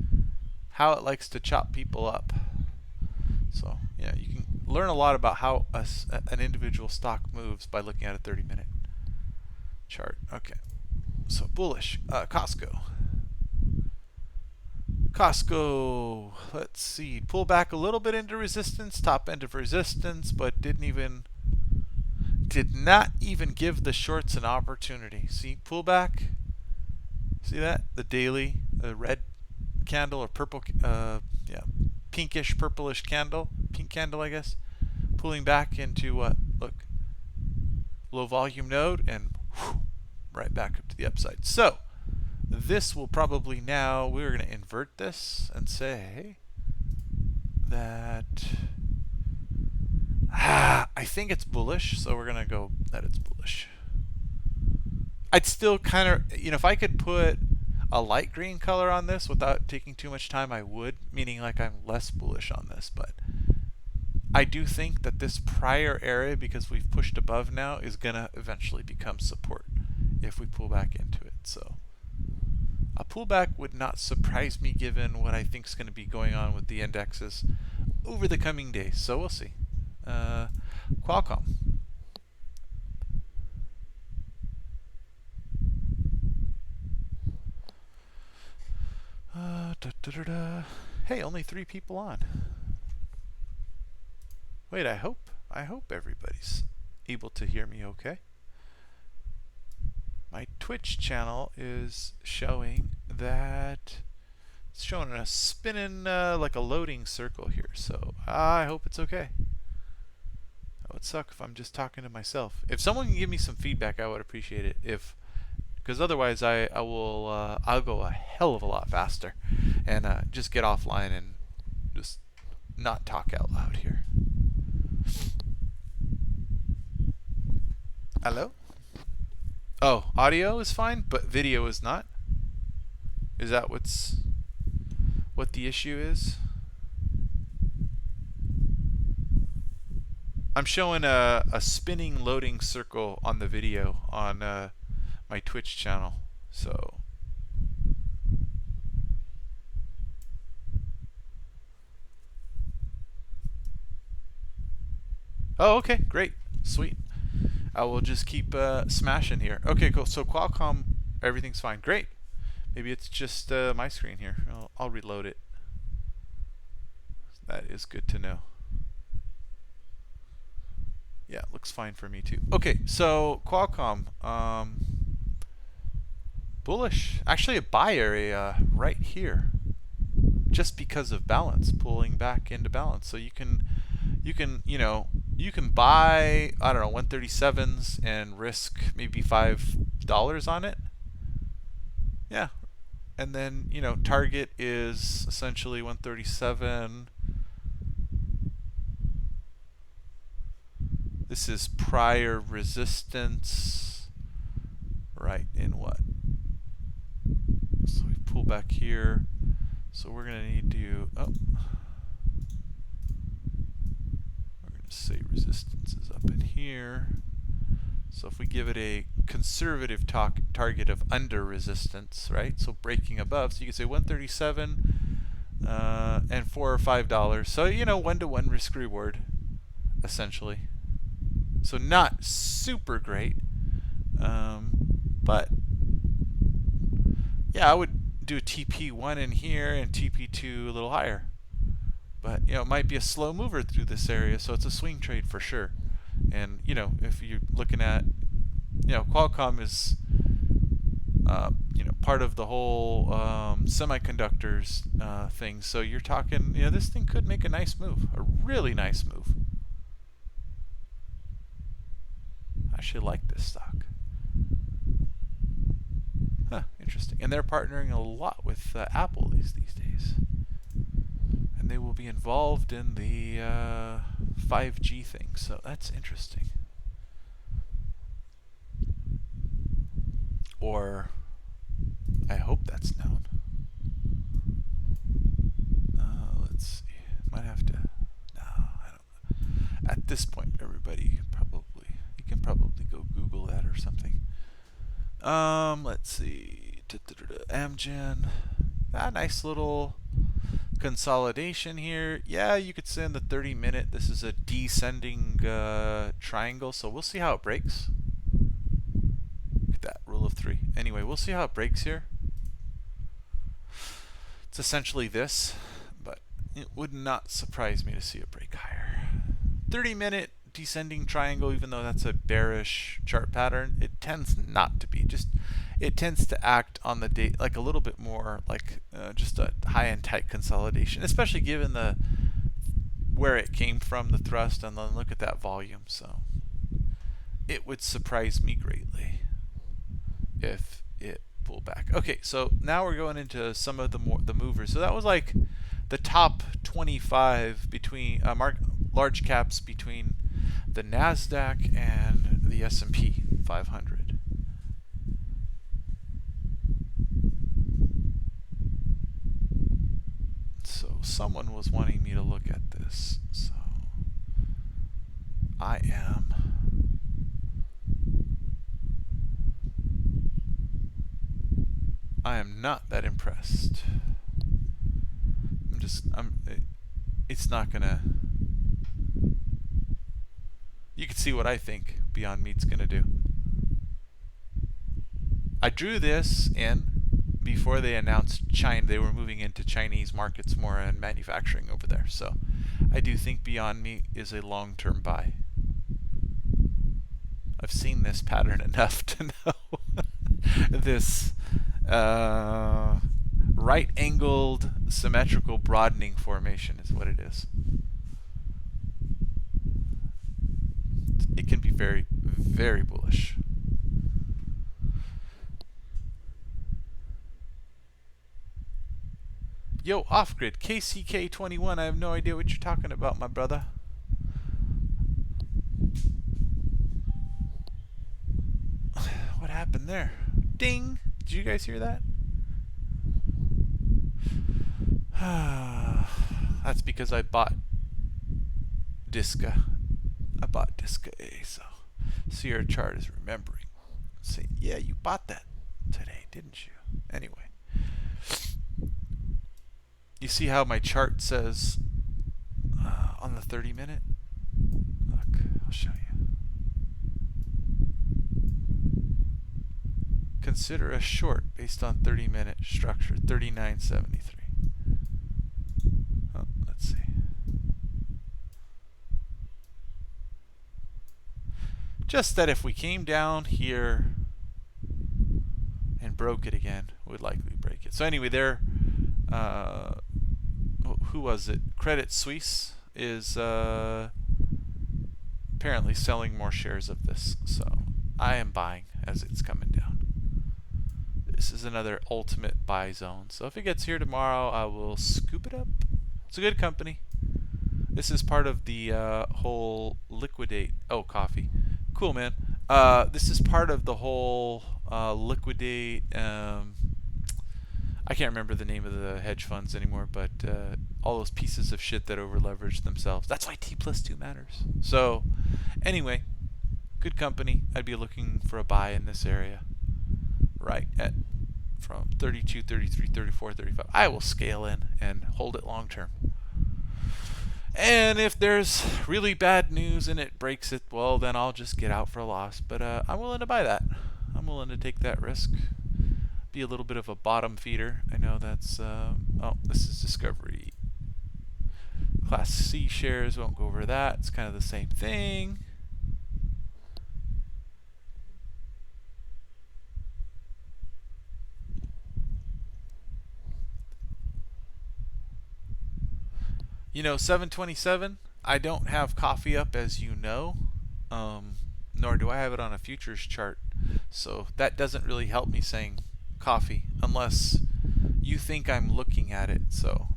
how it likes to chop people up. So yeah, you can learn a lot about how an individual stock moves by looking at a 30-minute chart. Okay, so bullish. Costco, let's see, pull back a little bit into resistance, top end of resistance, but did not even give the shorts an opportunity. See, pull back. See that? The daily, red candle or purple, pinkish purplish candle, pink candle, I guess, pulling back into what? Look, low volume node, and whew, right back up to the upside. So this will probably now, we're going to invert this and say that I think it's bullish, so we're going to go that it's bullish. I'd still kind of, if I could put a light green color on this without taking too much time, I would, meaning like I'm less bullish on this. But I do think that this prior area, because we've pushed above now, is going to eventually become support if we pull back into it. So a pullback would not surprise me given what I think is going to be going on with the indexes over the coming days. So we'll see. Qualcomm. Hey, only 3 people on. Wait, I hope everybody's able to hear me okay. My Twitch channel is showing that it's showing a spinning like a loading circle here, so I hope it's okay. That would suck if I'm just talking to myself. If someone can give me some feedback, I would appreciate it. Because otherwise I'll go a hell of a lot faster and just get offline and just not talk out loud here. Hello? Oh, audio is fine, but video is not? Is that what the issue is? I'm showing a spinning loading circle on the video on my Twitch channel. So oh, okay, great, sweet. I will just keep smashing here. Okay, cool. So Qualcomm, everything's fine. Great. Maybe it's just my screen here. I'll reload it. That is good to know. Yeah, looks fine for me too. Okay, so Qualcomm, bullish. Actually, a buy area right here, just because of balance, pulling back into balance. So you can you can buy, I don't know, 137s and risk maybe $5 on it. Yeah. And then, you know, target is essentially 137. This is prior resistance. Right in what? So we pull back here. So we're going to need to, we're going to say resistance is up in here. So if we give it a conservative target of under resistance, right? So breaking above, so you can say 137 and $4 or $5. So, you know, 1-to-1 risk reward, essentially. So not super great, but yeah, I would do a TP1 in here and TP2 a little higher. But, you know, it might be a slow mover through this area, so it's a swing trade for sure. And, you know, if you're looking at, you know, Qualcomm is, you know, part of the whole semiconductors thing. So you're talking, you know, this thing could make a nice move, a really nice move. I actually like this stock. Huh, interesting. And they're partnering a lot with Apple these days. And they will be involved in the 5G thing. So that's interesting. Or I hope that's known. Let's see. Might have to. No, I don't. At this point, everybody you can probably go Google that or something. Let's see. Amgen. Nice little consolidation here. Yeah, you could say in the 30-minute, this is a descending triangle. So we'll see how it breaks. Look at that, rule of 3. Anyway, we'll see how it breaks here. It's essentially this, but it would not surprise me to see it break higher. 30-minute descending triangle, even though that's a bearish chart pattern, it tends not to be. It tends to act on the date like a little bit more like just a high and tight consolidation, especially given where it came from, the thrust, and then look at that volume. So it would surprise me greatly if it pulled back. Okay, so now we're going into some of the movers. So that was like the top 25 between large caps between the Nasdaq and the SP 500. So someone was wanting me to look at this, so I am. Not that impressed. It's not gonna. You can see what I think Beyond Meat's gonna do. I drew this in before they announced China. They were moving into Chinese markets more and manufacturing over there. So I do think Beyond Meat is a long-term buy. I've seen this pattern enough to know this right-angled symmetrical broadening formation is what it is. It can be very, very bullish. Yo, off-grid, KCK21, I have no idea what you're talking about, my brother. What happened there? Ding! Did you guys hear that? That's because I bought Disca. I bought Disca A, so your chart is remembering. Say, yeah, you bought that today, didn't you? Anyway. You see how my chart says on the 30-minute? Look, I'll show you. Consider a short based on 30-minute structure, 39.73. Oh, let's see. Just that if we came down here and broke it again, we'd likely break it. So anyway, there. Who was it? Credit Suisse is apparently selling more shares of this, so I am buying as it's coming down. This is another ultimate buy zone. So if it gets here tomorrow, I will scoop it up. It's a good company. This is part of the whole liquidate. Oh, coffee. Cool, man. This is part of the whole liquidate. I can't remember the name of the hedge funds anymore, but all those pieces of shit that over leverage themselves. That's why T+2 matters. So anyway, good company. I'd be looking for a buy in this area. Right at from 32, 33, 34, 35. I will scale in and hold it long term. And if there's really bad news and it breaks it, well, then I'll just get out for a loss. But I'm willing to buy that. I'm willing to take that risk. Be a little bit of a bottom feeder. I know that's, oh, this is Discovery. Class C shares, won't go over that. It's kind of the same thing. You know, 727, I don't have coffee up, as you know, nor do I have it on a futures chart. So that doesn't really help me saying coffee unless you think I'm looking at it. So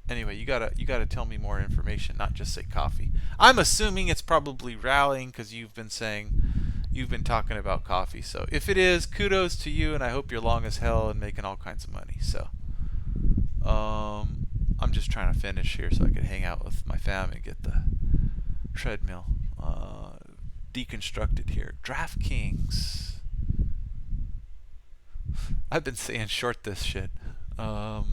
anyway, you gotta tell me more information, not just say coffee. I'm assuming it's probably rallying because you've been talking about coffee. So if it is, kudos to you, and I hope you're long as hell and making all kinds of money. So I'm just trying to finish here so I can hang out with my fam and get the treadmill deconstructed here. DraftKings. I've been saying short this shit for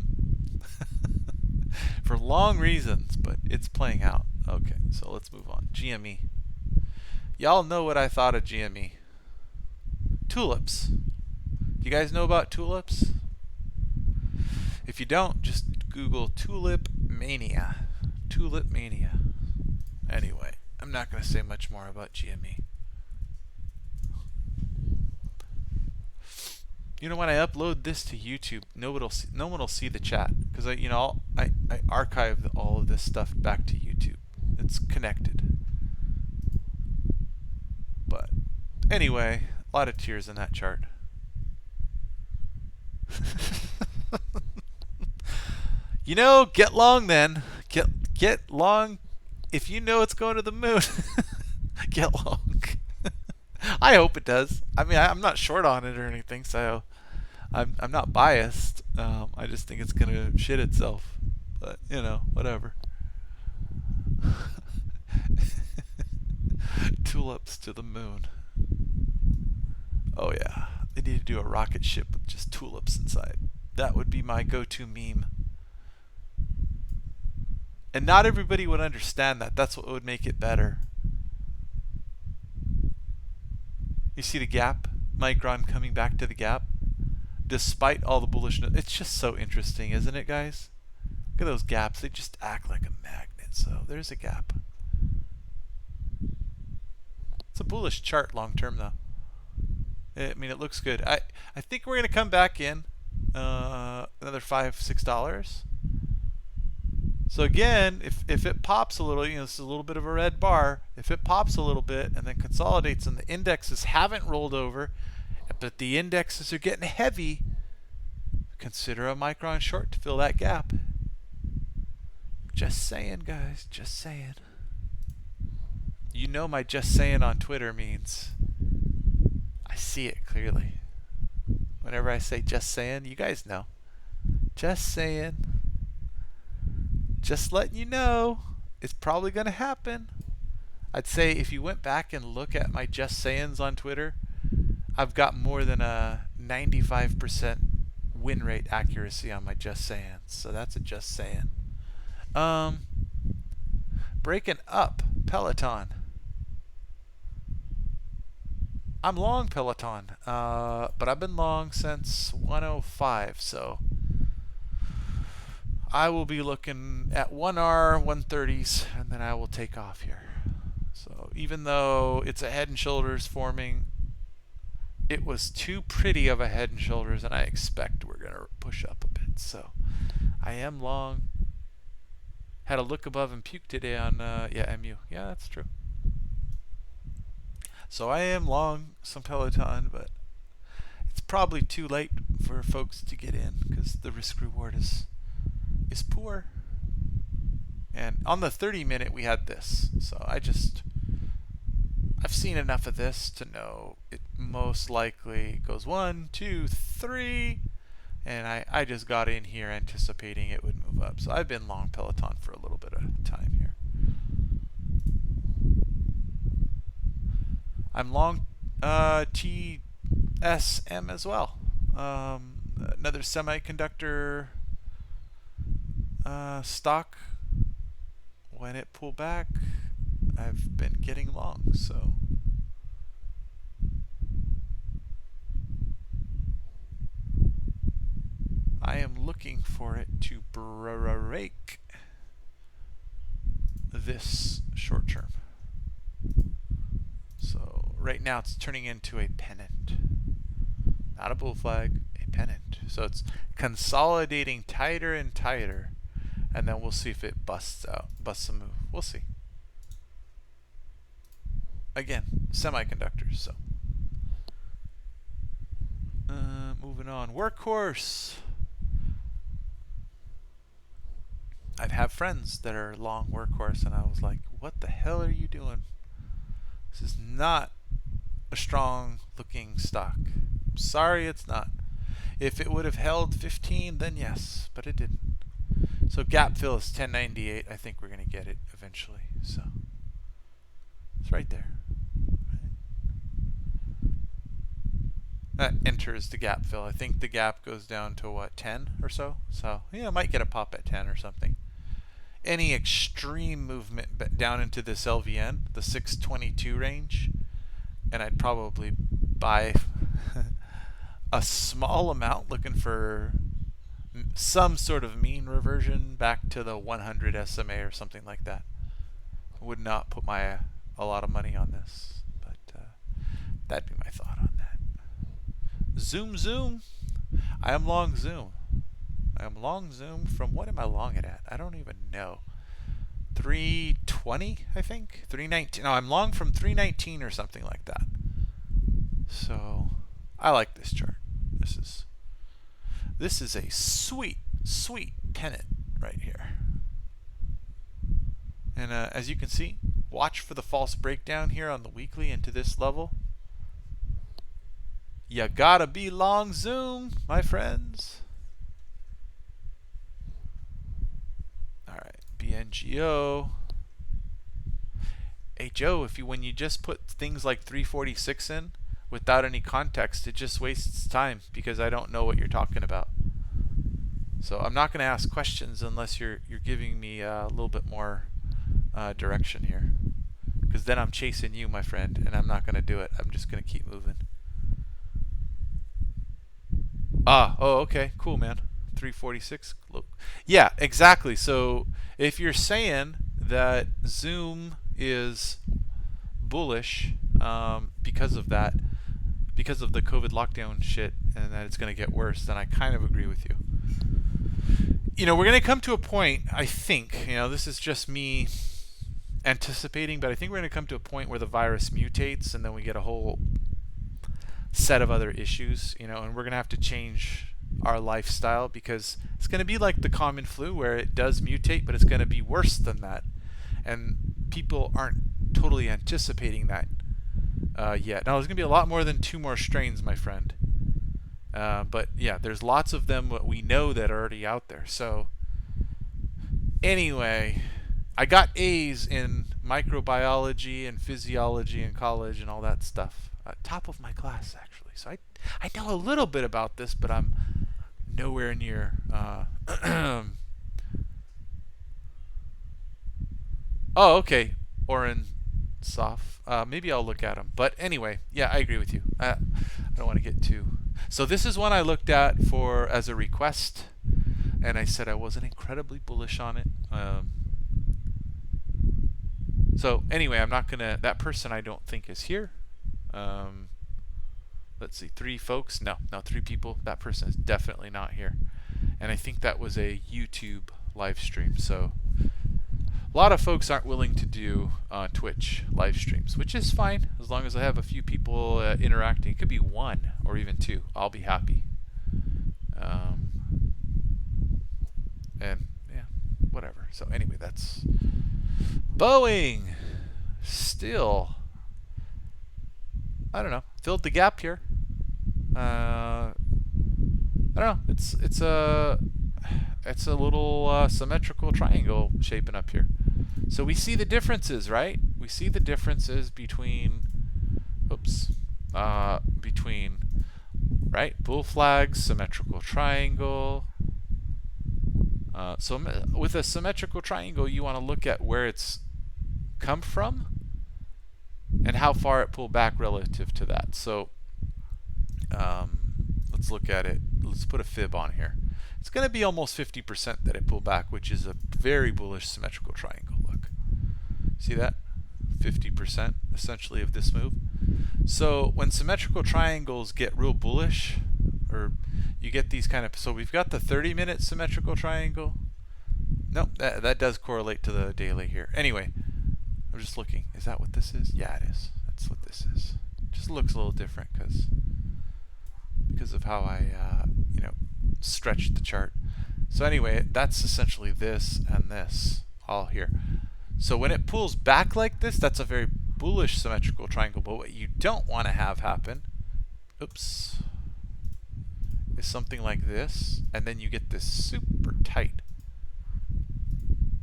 long reasons, but it's playing out. Okay, so let's move on. GME. Y'all know what I thought of GME. Tulips. Do you guys know about tulips? If you don't, just Google tulip mania. Tulip mania. Anyway, I'm not going to say much more about GME. You know, when I upload this to YouTube, no one will see the chat because I archive all of this stuff back to YouTube. It's connected. But anyway, a lot of tears in that chart. You know, get long then. Get long. If you know it's going to the moon, get long. I hope it does. I mean, I'm not short on it or anything, so I'm not biased. I just think it's gonna shit itself. But you know, whatever. Tulips to the moon. Oh yeah, they need to do a rocket ship with just tulips inside. That would be my go-to meme. And not everybody would understand that. That's what would make it better. You see the gap? Micron coming back to the gap? Despite all the bullishness. It's just so interesting, isn't it, guys? Look at those gaps. They just act like a magnet. So there's a gap. It's a bullish chart long term, though. I mean, it looks good. I think we're going to come back in another $5-6. So again, if it pops a little, you know, this is a little bit of a red bar. If it pops a little bit and then consolidates and the indexes haven't rolled over, but the indexes are getting heavy, consider a Micron short to fill that gap. Just saying, guys. Just saying. You know my just saying on Twitter means I see it clearly. Whenever I say just saying, you guys know. Just saying. Just letting you know, it's probably going to happen. I'd say if you went back and look at my just sayings on Twitter, I've got more than a 95% win rate accuracy on my just sayings. So that's a just saying. Breaking up Peloton. I'm long Peloton, but I've been long since 105, so I will be looking at 1R, 130s, and then I will take off here. So even though it's a head and shoulders forming, it was too pretty of a head and shoulders, and I expect we're going to push up a bit. So I am long. Had a look above and puke today on, yeah, MU. Yeah, that's true. So I am long some Peloton, but it's probably too late for folks to get in because the risk reward is poor. And on the 30-minute we had this, so I've seen enough of this to know it most likely goes 1, 2, 3, and I just got in here anticipating it would move up. So I've been long Peloton for a little bit of time here. I'm long TSM as well. Another semiconductor stock. When it pulled back, I've been getting long, so I am looking for it to break this short term. So right now it's turning into a pennant. Not a bull flag, a pennant. So it's consolidating tighter and tighter, and then we'll see if it busts a move. We'll see. Again, semiconductors. So moving on. Workhorse. I have friends that are long Workhorse, and I was like, what the hell are you doing? This is not a strong looking stock. Sorry, it's not. If it would have held 15, then yes, but it didn't. So gap fill is 1098. I think we're going to get it eventually. So it's right there. That enters the gap fill. I think the gap goes down to what, 10 or so? So yeah, I might get a pop at 10 or something. Any extreme movement down into this LVN, the 622 range, and I'd probably buy a small amount looking for some sort of mean reversion back to the 100 SMA or something like that. I would not put a lot of money on this, but that'd be my thought on that. Zoom. I am long Zoom. I am long Zoom from, what am I long it at? I don't even know. 320, I think? 319. No, I'm long from 319 or something like that. So I like this chart. This is a sweet pennant right here. And as you can see, watch for the false breakdown here on the weekly into this level. You gotta be long Zoom, my friends. Alright, BNGO. Hey Joe, when you just put things like 346 in without any context, it just wastes time because I don't know what you're talking about. So I'm not going to ask questions unless you're giving me a little bit more direction here, because then I'm chasing you, my friend, and I'm not going to do it. I'm just going to keep moving. Oh, okay, cool, man. 346. Look. Yeah, exactly. So if you're saying that Zoom is bullish because of that, because of the COVID lockdown shit, and that it's going to get worse, then I kind of agree with you. You know, we're going to come to a point, I think, this is just me anticipating, but I think we're going to come to a point where the virus mutates and then we get a whole set of other issues, and we're going to have to change our lifestyle, because it's going to be like the common flu where it does mutate, but it's going to be worse than that. And people aren't totally anticipating that yet. Now, there's going to be a lot more than 2 more strains, my friend. But yeah, there's lots of them what we know that are already out there. So anyway, I got A's in microbiology and physiology in college and all that stuff. Top of my class, actually. So I know a little bit about this, but I'm nowhere near oh, okay. Oren Soft. Maybe I'll look at them. But anyway, yeah, I agree with you. I don't want to get too... So this is one I looked at as a request, and I said I wasn't incredibly bullish on it. So anyway, I'm not going to... That person I don't think is here. Let's see, 3 folks. No, 3 people. That person is definitely not here. And I think that was a YouTube live stream. So A lot of folks aren't willing to do Twitch live streams, which is fine as long as I have a few people interacting. It could be one or even two. I'll be happy. And yeah, whatever. So anyway, that's Boeing. Still, I don't know. Filled the gap here. I don't know. It's a little symmetrical triangle shaping up here. So we see the differences, right? We see the differences between, right, bull flags, symmetrical triangle. So with a symmetrical triangle, you want to look at where it's come from and how far it pulled back relative to that. So let's look at it. Let's put a fib on here. It's going to be almost 50% that it pulled back, which is a very bullish symmetrical triangle. Look, see that? 50% essentially of this move. So when symmetrical triangles get real bullish, or you get these kind of, so we've got the 30-minute symmetrical triangle. Nope, that does correlate to the daily here. Anyway, I'm just looking. Is that what this is? Yeah, it is. That's what this is. It just looks a little different because of how I stretched the chart. So anyway, that's essentially this and this all here. So when it pulls back like this, that's a very bullish symmetrical triangle. But what you don't want to have happen, is something like this, and then you get this super tight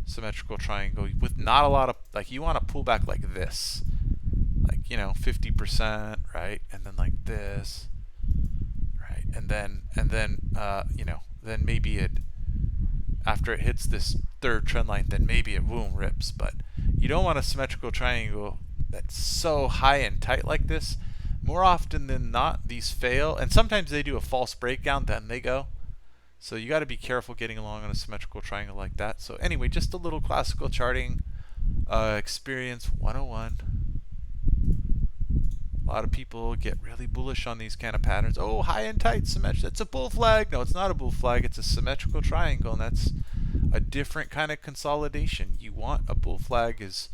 symmetrical triangle with not a lot of, like, you want to pull back like this, like 50%, right, and then like this, right, and then then maybe it, after it hits this third trend line, then maybe it boom rips. But you don't want a symmetrical triangle that's so high and tight like this. More often than not, these fail, and sometimes they do a false breakdown, then they go. So you got to be careful getting along on a symmetrical triangle like that. So anyway, just a little classical charting experience 101. A lot of people get really bullish on these kind of patterns. Oh, high and tight symmetric. That's a bull flag. No, it's not a bull flag. It's a symmetrical triangle, and that's a different kind of consolidation. You want a bull flag is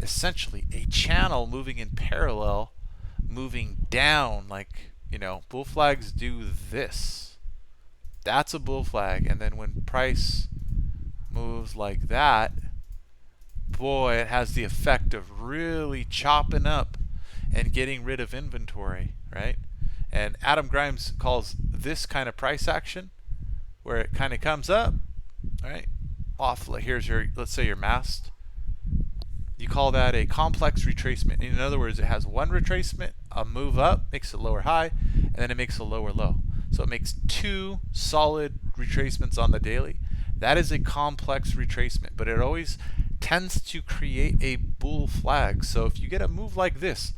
essentially a channel moving in parallel, moving down, like, bull flags do this. That's a bull flag. And then when price moves like that, boy, it has the effect of really chopping up and getting rid of inventory, right? And Adam Grimes calls this kind of price action, where it kind of comes up, right? Off, here's your, let's say your mast. You call that a complex retracement. In other words, it has one retracement, a move up, makes a lower high, and then it makes a lower low. So it makes two solid retracements on the daily. That is a complex retracement, but it always tends to create a bull flag. So if you get a move like this,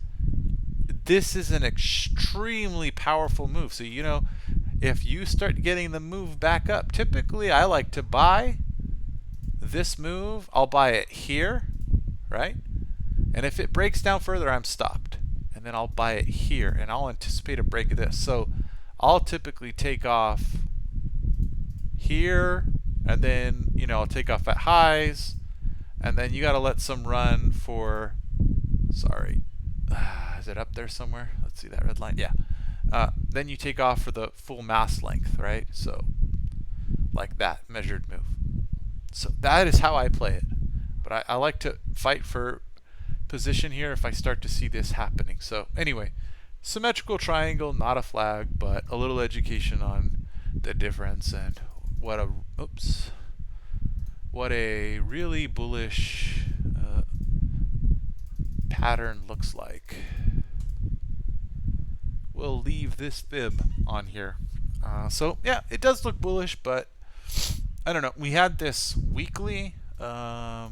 this is an extremely powerful move. So, if you start getting the move back up, typically I like to buy this move. I'll buy it here, right? And if it breaks down further, I'm stopped. And then I'll buy it here, and I'll anticipate a break of this. So I'll typically take off here, and then, I'll take off at highs, and then you got to let some run for, sorry, is it up there somewhere? Let's see that red line. Yeah. Then you take off for the full mass length, right? So like that, measured move. So that is how I play it. But I like to fight for position here if I start to see this happening. So anyway, symmetrical triangle, not a flag, but a little education on the difference and what a really bullish pattern looks like. We'll leave this fib on here. So yeah, it does look bullish, but I don't know. We had this weekly for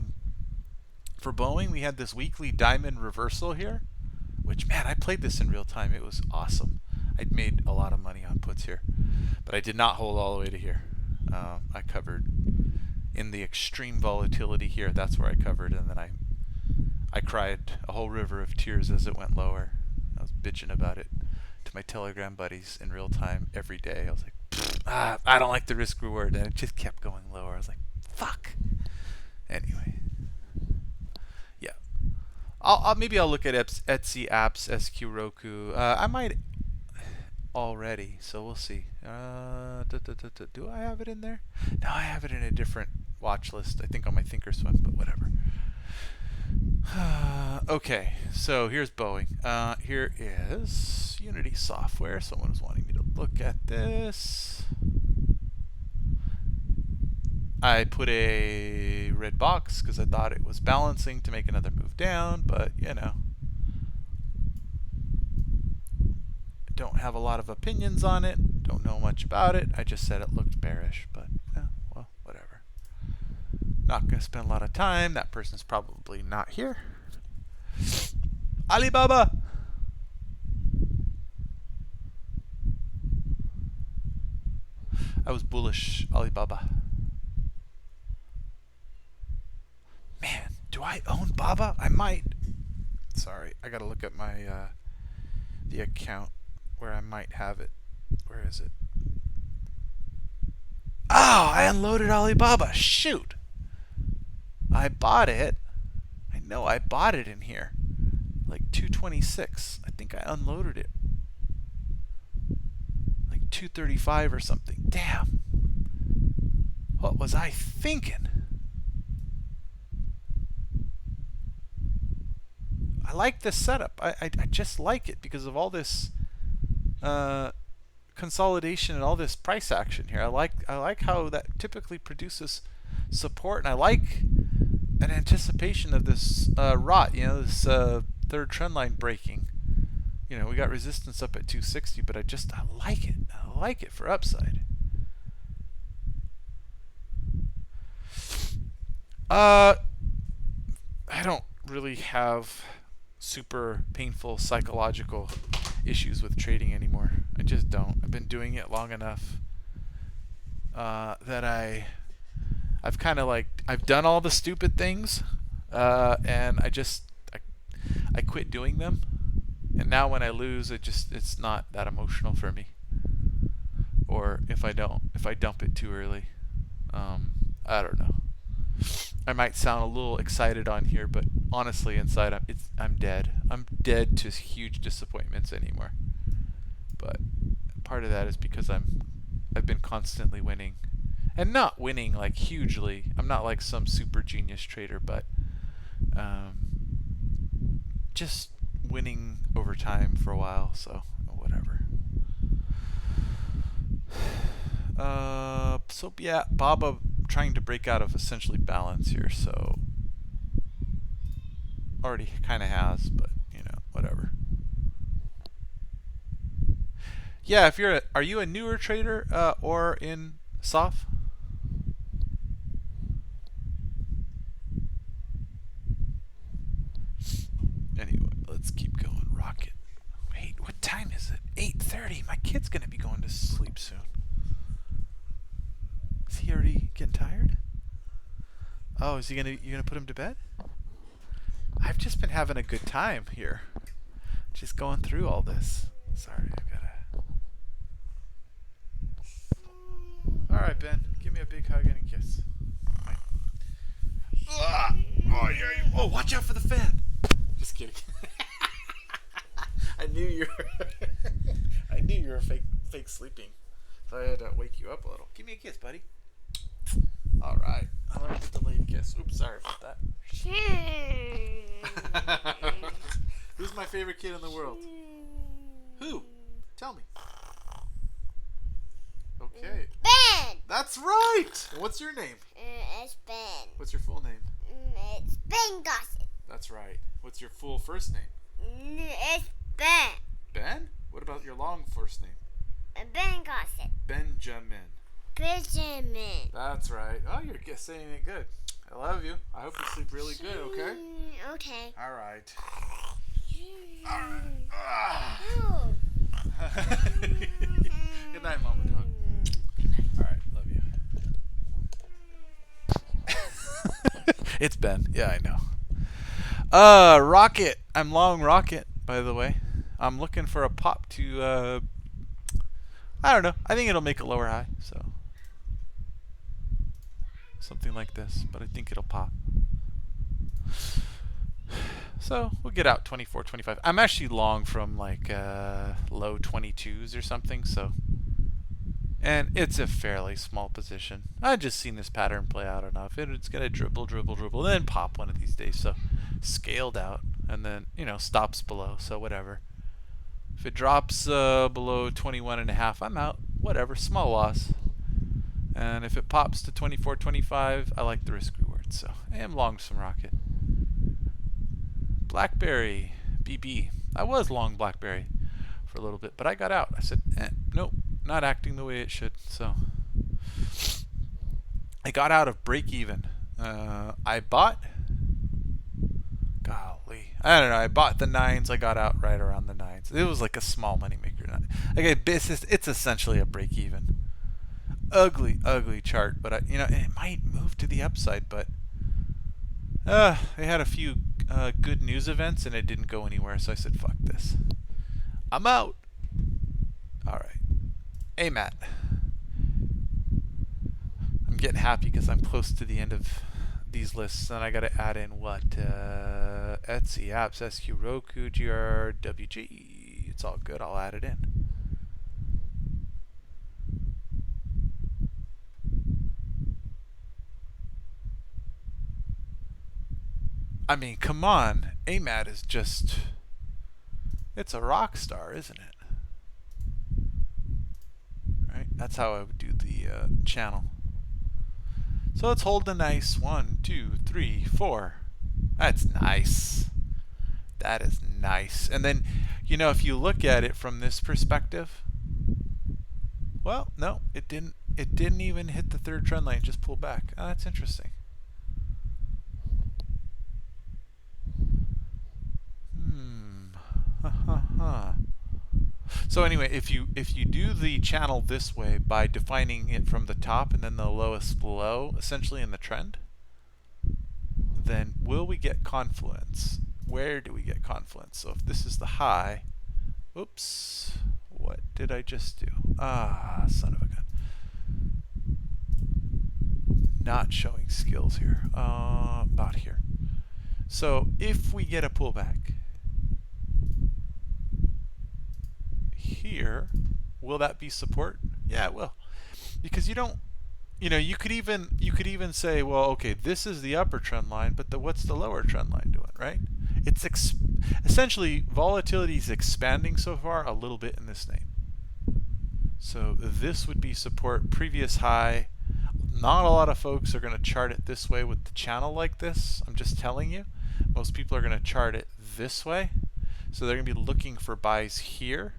Boeing. We had this weekly diamond reversal here, which, man, I played this in real time. It was awesome. I'd made a lot of money on puts here, but I did not hold all the way to here. I covered in the extreme volatility here. That's where I covered, and then I cried a whole river of tears as it went lower. I was bitching about it to my Telegram buddies in real time every day. I was like, I don't like the risk reward, and it just kept going lower. I was like, fuck. Anyway, Maybe I'll look at Etsy apps, SQ Roku. I might already, so we'll see. Do I have it in there? No, I have it in a different watch list. I think on my Thinkorswim, but whatever. Okay, so here's Boeing. Here is Unity software. Someone was wanting me to look at this. I put a red box because I thought it was balancing to make another move down, but you know, I don't have a lot of opinions on it. Don't know much about it. I just said it looked bearish, but well, whatever. Not going to spend a lot of time. That person's probably not here. Alibaba. I was bullish Alibaba. Man, do I own Baba? I might. Sorry, I gotta look at my the account where I might have it. Where is it? Oh, I unloaded Alibaba. Shoot. I bought it. I know I bought it in here. Like 226. I think I unloaded it. Like 235 or something. Damn. What was I thinking? I like this setup. I just like it because of all this consolidation and all this price action here. I like how that typically produces support, and I like an anticipation of this rot. You know, this third trend line breaking. You know, we got resistance up at 260, but I like it. I like it for upside. I don't really have super painful psychological issues with trading anymore. I just don't. I've been doing it long enough that I've kind of like, I've done all the stupid things and I quit doing them, and now when I lose, it's not that emotional for me. Or if I dump it too early, I don't know. I might sound a little excited on here, but honestly, inside I'm dead. I'm dead to huge disappointments anymore. But part of that is because I've been constantly winning, and not winning like hugely. I'm not like some super genius trader, but just winning over time for a while. So whatever. So yeah, Baba trying to break out of essentially balance here, so already kind of has, but you know, whatever. Yeah, if are you a newer trader or in SOF? Anyway, let's keep going. Rocket. Wait, what time is it? 8:30. My kid's gonna be going to sleep soon. Is he already getting tired? Oh, you gonna put him to bed? I've just been having a good time here, just going through all this. Sorry, I've gotta. All right, Ben, give me a big hug and a kiss. Oh yeah! Oh, watch out for the fan. Just kidding. I knew you were fake sleeping, so I had to wake you up a little. Give me a kiss, buddy. All right. I'll learn the delayed kiss. Oops, sorry about that. Who's my favorite kid in the world? Who? Tell me. Okay. Ben! That's right! What's your name? It's Ben. What's your full name? It's Ben Gossett. That's right. What's your full first name? It's Ben. Ben? What about your long first name? Ben Gossett. Benjamin. Benjamin. That's right. Oh, you're saying it good. I love you. I hope you sleep really good, okay? Okay. All right. Oh. Good night, Mama Dog. All right, love you. It's Ben. Yeah, I know. Rocket. I'm long Rocket, by the way. I'm looking for a pop to, I don't know. I think it'll make a lower high, so. Something like this, but I think it'll pop. So we'll get out 24, 25. I'm actually long from like low 22s or something. So, and it's a fairly small position. I've just seen this pattern play out enough. It's gonna dribble, dribble, dribble, then pop one of these days. So scaled out, and then stops below. So whatever. If it drops below 21.5, I'm out. Whatever, small loss. And if it pops to 24, 25, I like the risk reward. So I am long some rocket. BlackBerry, BB. I was long BlackBerry for a little bit, but I got out. I said, nope, not acting the way it should. So I got out of break even. I bought, golly, I don't know. I bought the 9s. I got out right around the 9s. It was like a small money maker. Okay, it's essentially a break even. Ugly, ugly chart, but it might move to the upside, but they had a few good news events and it didn't go anywhere, so I said, fuck this. I'm out. All right. Hey, Matt. I'm getting happy because I'm close to the end of these lists, and I got to add in what? Etsy, apps, SQ, Roku, GR, WG. It's all good. I'll add it in. I mean, come on. AMAT is just... It's a rock star, isn't it? Right? That's how I would do the channel. So let's hold the nice 1, 2, 3, 4. That's nice. That is nice. And then, if you look at it from this perspective, well, no, it didn't. It didn't even hit the third trend line. It just pulled back. Oh, that's interesting. So anyway, if you do the channel this way by defining it from the top and then the lowest low, essentially in the trend, then will we get confluence? Where do we get confluence? So if this is the high, oops, what did I just do? Ah, son of a gun. Not showing skills here. About here. So if we get a pullback here, will that be support? Yeah, it will. Because you could even say, well, okay, this is the upper trend line, but what's the lower trend line doing, right? It's essentially volatility is expanding so far a little bit in this name. So this would be support, previous high. Not a lot of folks are going to chart it this way with the channel like this. I'm just telling you. Most people are going to chart it this way. So they're going to be looking for buys here.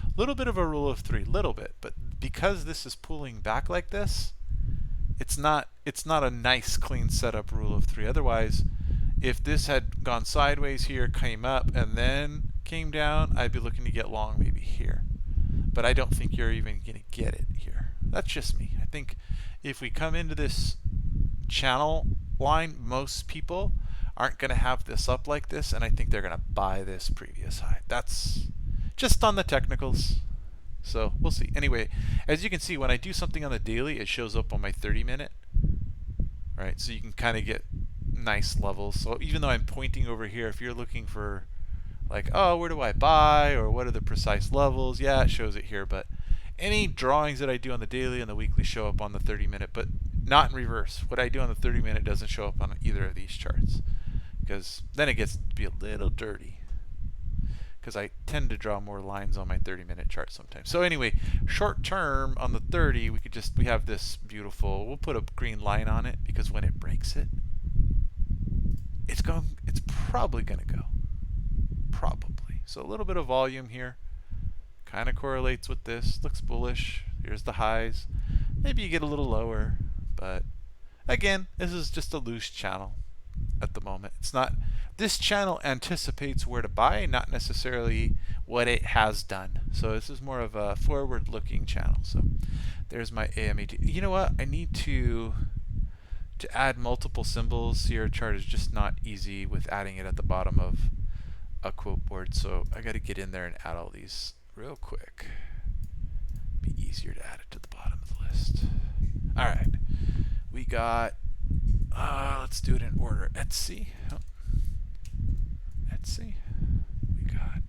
A little bit of a rule of 3, little bit, but because this is pulling back like this, it's not a nice clean setup rule of 3. Otherwise, if this had gone sideways here, came up, and then came down, I'd be looking to get long maybe here. But I don't think you're even going to get it here. That's just me. I think if we come into this channel line, most people aren't going to have this up like this, and I think they're going to buy this previous high. That's just on the technicals. So we'll see. Anyway, as you can see, when I do something on the daily, it shows up on my 30-minute. Right? So you can kind of get nice levels. So even though I'm pointing over here, if you're looking for like, oh, where do I buy, or what are the precise levels? Yeah, it shows it here, but any drawings that I do on the daily and the weekly show up on the 30-minute, but not in reverse. What I do on the 30-minute doesn't show up on either of these charts, because then it gets to be a little dirty, because I tend to draw more lines on my 30-minute chart sometimes. So anyway, short term on the 30, we have this beautiful, we'll put a green line on it, because when it breaks it, it's probably going to go. Probably. So a little bit of volume here. Kind of correlates with this. Looks bullish. Here's the highs. Maybe you get a little lower. But again, this is just a loose channel at the moment. It's not... This channel anticipates where to buy, not necessarily what it has done. So this is more of a forward-looking channel. So there's my AMAT. You know what? I need to add multiple symbols. Your chart is just not easy with adding it at the bottom of a quote board. So I got to get in there and add all these real quick. Be easier to add it to the bottom of the list. All right. We got, let's do it in order. Etsy. Oh. Etsy. We got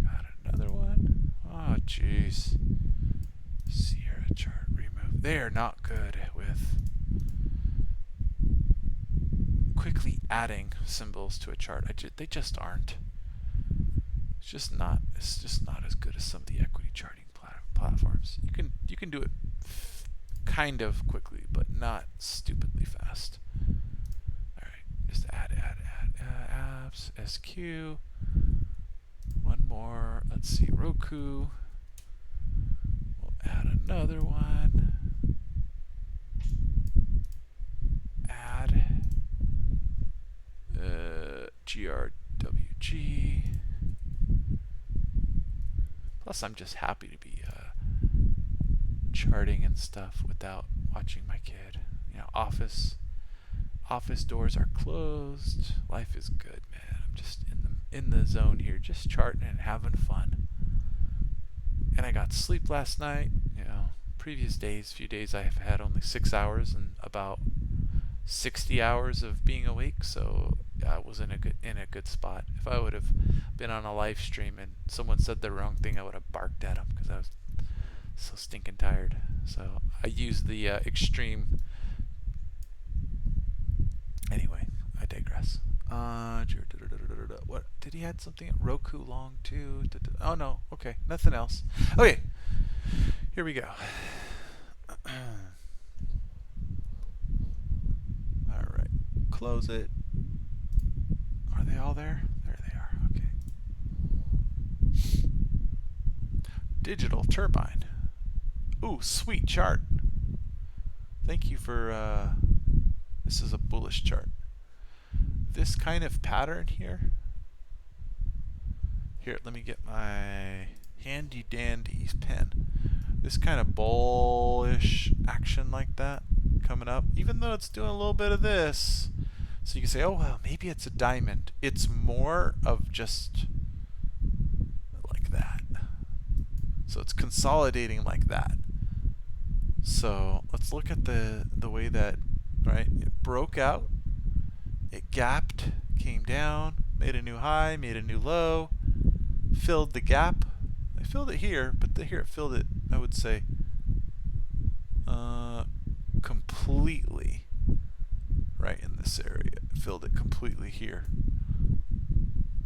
got another one. Oh, jeez. Sierra chart remove. They are not good with quickly adding symbols to a chart. They just aren't. It's just not as good as some of the equity charting platforms. You can do it kind of quickly, but not stupidly fast. All right, just add apps, SQ. One more. Let's see, Roku. We'll add another one. Add GRWG. Plus, I'm just happy to be charting and stuff without watching my kid. You know, office doors are closed. Life is good, man. I'm just in the zone here, just charting and having fun. And I got sleep last night. You know, previous few days I have had only 6 hours and about 60 hours of being awake, so I was in a good spot. If I would have been on a live stream and someone said the wrong thing, I would have barked at them because I was so stinking tired. So I used the extreme. Anyway, I digress. What did he add something? Roku long too? Oh no. Okay, nothing else. Okay, here we go. All right, close it. Are they all there? There they are. Okay. Digital turbine. Ooh, sweet chart. Thank you for. This is a bullish chart. This kind of pattern here. Here, let me get my handy dandy pen. This kind of bullish action like that coming up, even though it's doing a little bit of this. So you can say, oh, well, maybe it's a diamond. It's more of just like that. So it's consolidating like that. So let's look at the way that, right, it broke out, it gapped, came down, made a new high, made a new low, filled the gap. I filled it here, but here it filled it, I would say, completely right in this area. It filled it completely here.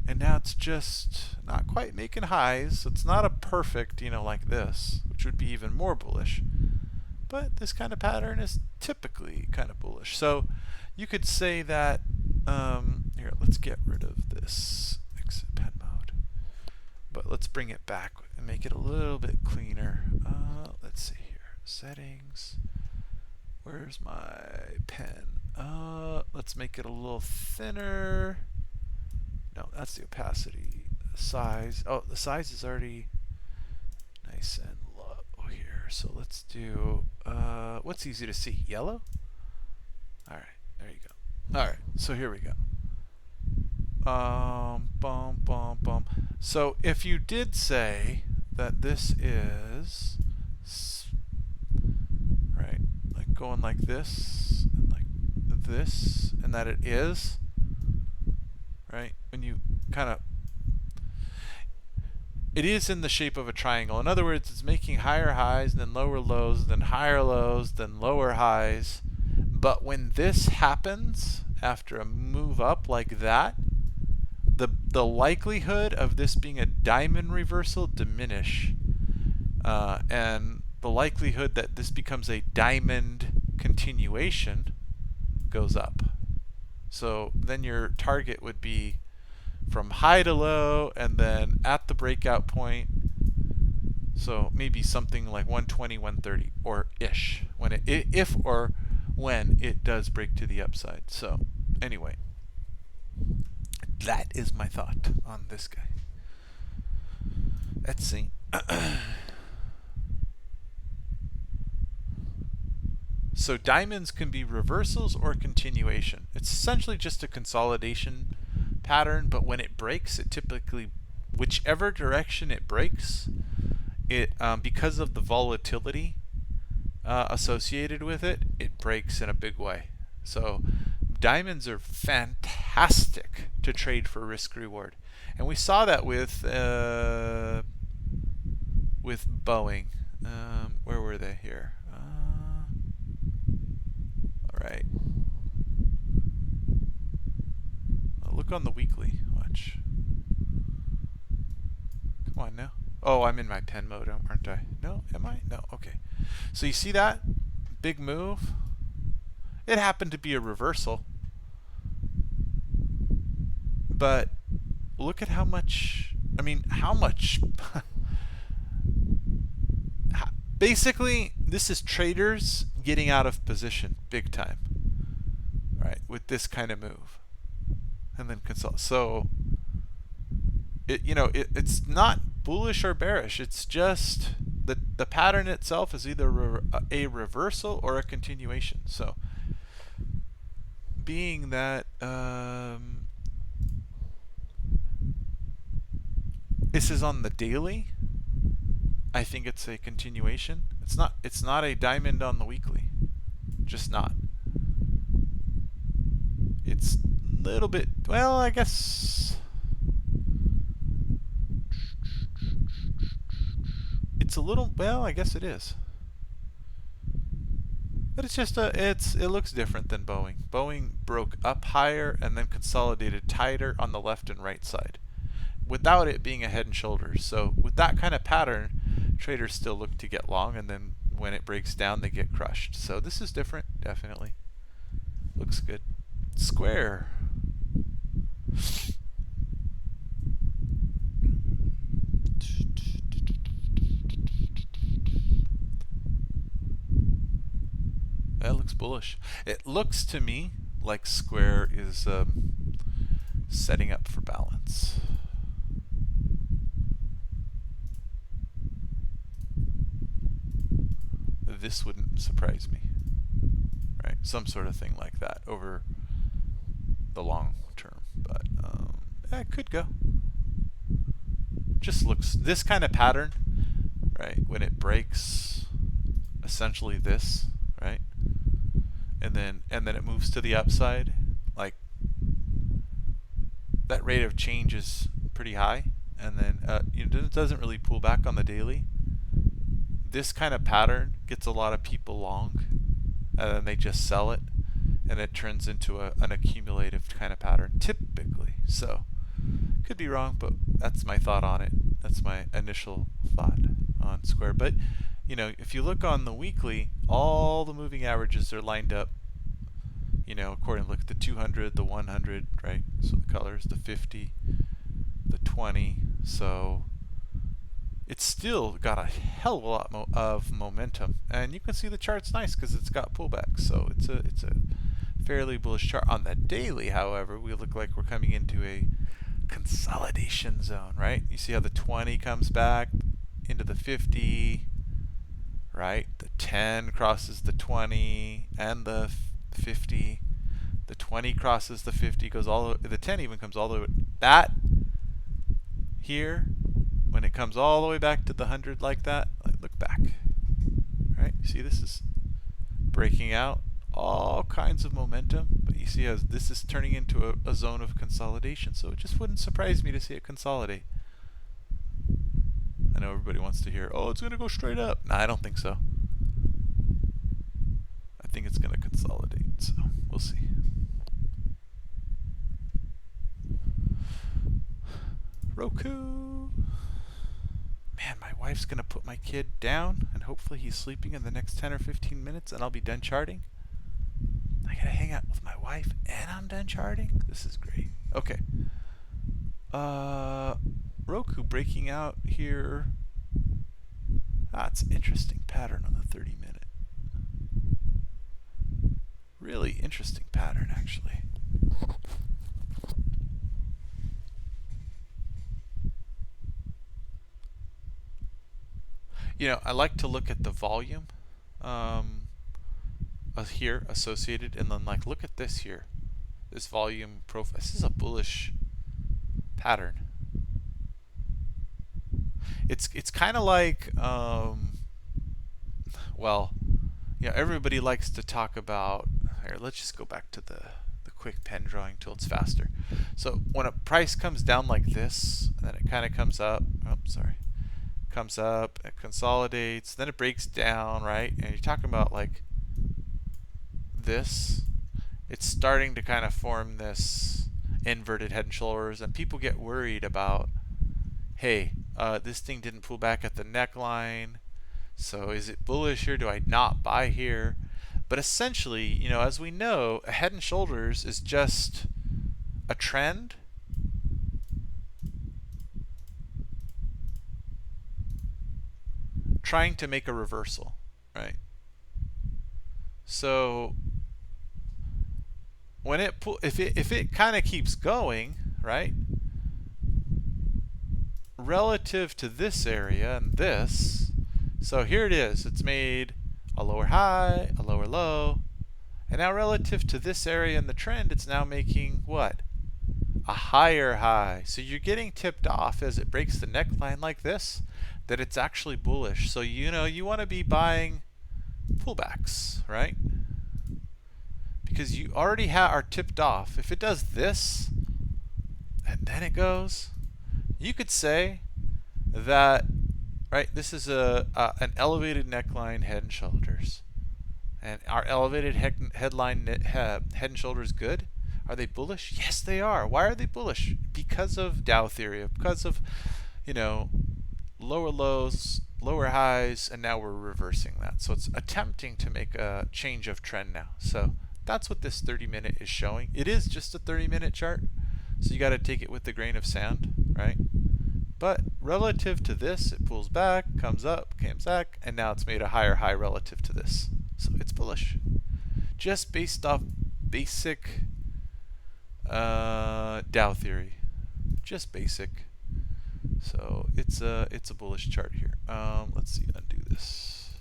And now it's just not quite making highs. It's not a perfect, like this, which would be even more bullish. But this kind of pattern is typically kind of bullish. So you could say that, here, let's get rid of this exit pen mode. But let's bring it back and make it a little bit cleaner. Let's see here. Settings. Where's my pen? Let's make it a little thinner. No, that's the opacity. Size. Oh, the size is already nice and low here. So let's do, what's easy to see? Yellow? All right, there you go. All right, so here we go. So if you did say that this is, right, like going like this, and like this, and that it is, right, when you kind of, it is in the shape of a triangle. In other words, it's making higher highs, then lower lows, then higher lows, then lower highs. But when this happens, after a move up like that, the likelihood of this being a diamond reversal diminish, and the likelihood that this becomes a diamond continuation goes up. So then your target would be from high to low, and then at the breakout point, so maybe something like 120, 130, or ish, when if or when it does break to the upside. So anyway, that is my thought on this guy. Let's see. So diamonds can be reversals or continuation. It's essentially just a consolidation pattern, but when it breaks, it typically, whichever direction it breaks, it because of the volatility, associated with it, it breaks in a big way. So diamonds are fantastic to trade for risk reward, and we saw that with Boeing. Where were they here? All right. Look on the weekly. Watch. Come on now. Oh, I'm in my pen mode, aren't I? No, am I? No. Okay. So you see that big move? It happened to be a reversal, but look at how much. I mean, how much? Basically, this is traders getting out of position big time, right? With this kind of move, and then consult. So it's not bullish or bearish. It's just the pattern itself is either a reversal or a continuation. So being that this is on the daily, I think it's a continuation. It's not a diamond on the weekly. Just not. It's a little bit, well, I guess it's a little, well, I guess it is. But it's just it looks different than Boeing. Boeing broke up higher and then consolidated tighter on the left and right side, without it being a head and shoulders. So with that kind of pattern, traders still look to get long, and then when it breaks down, they get crushed. So this is different, definitely. Looks good. Square. That looks bullish. It looks to me like Square is setting up for balance. This wouldn't surprise me, right? Some sort of thing like that over the long term, but it could go. Just looks, this kind of pattern, right? When it breaks, essentially this, right? And then it moves to the upside, like that rate of change is pretty high, and then it doesn't really pull back on the daily. This kind of pattern gets a lot of people long, and then they just sell it, and it turns into an accumulative kind of pattern, typically. So, could be wrong, but that's my thought on it. That's my initial thought on Square. But, if you look on the weekly, all the moving averages are lined up, according to look at the 200, the 100, right? So the colors, the 50, the 20. So it's still got a hell of a lot of momentum, and you can see the chart's nice because it's got pullbacks. So it's a fairly bullish chart. On the daily, however, we look like we're coming into a consolidation zone, right? You see how the 20 comes back into the 50, right? The 10 crosses the 20 and the 50. The 20 crosses the 50, goes all the 10 even comes all the way. That here, when it comes all the way back to the 100 like that, look back, right? You see this is breaking out, all kinds of momentum, but you see how this is turning into a zone of consolidation. So it just wouldn't surprise me to see it consolidate. I know everybody wants to hear, oh, it's going to go straight up. Nah, I don't think so. I think it's going to consolidate, so we'll see. Roku. Man, my wife's going to put my kid down, and hopefully he's sleeping in the next 10 or 15 minutes, and I'll be done charting. I got to hang out with my wife, and I'm done charting? This is great. Okay. Roku breaking out here. It's an interesting pattern on the 30-minute. Really interesting pattern, actually. I like to look at the volume here associated, and then look at this here. This volume profile. This is a bullish pattern. It's kind of like well, everybody likes to talk about, here, let's just go back to the quick pen drawing tool. It's faster. So when a price comes down like this, and then it kind of comes up, comes up, it consolidates, then it breaks down, right? And you're talking about like this. It's starting to kind of form this inverted head and shoulders, and people get worried about, hey, this thing didn't pull back at the neckline, so is it bullish here? Do I not buy here? But essentially, as we know, a head and shoulders is just a trend trying to make a reversal, right? So when if it kind of keeps going, right, relative to this area and this, so here it is. It's made a lower high, a lower low, and now relative to this area in the trend, it's now making what? A higher high. So you're getting tipped off as it breaks the neckline like this that it's actually bullish. So you want to be buying pullbacks, right? Because you already are tipped off. If it does this and then it goes, you could say that, right, this is an elevated neckline, head and shoulders. And are elevated head and shoulders good? Are they bullish? Yes, they are. Why are they bullish? Because of Dow theory, because of, lower lows, lower highs, and now we're reversing that. So it's attempting to make a change of trend now. So that's what this 30-minute is showing. It is just a 30-minute chart, so you got to take it with a grain of sand, right? But relative to this, it pulls back, comes up, comes back, and now it's made a higher high relative to this. So it's bullish. Just based off basic Dow theory. Just basic. So it's a bullish chart here. Let's see, undo this.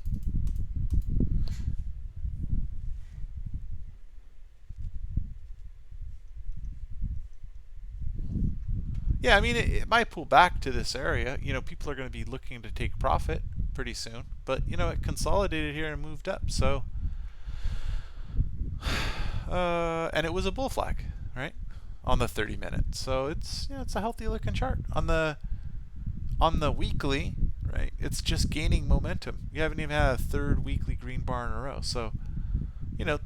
Yeah, I mean, it might pull back to this area. People are going to be looking to take profit pretty soon. But, it consolidated here and moved up. So, and it was a bull flag, right, on the 30-minute. So it's a healthy looking chart. On the weekly, right, it's just gaining momentum. You haven't even had a third weekly green bar in a row. So,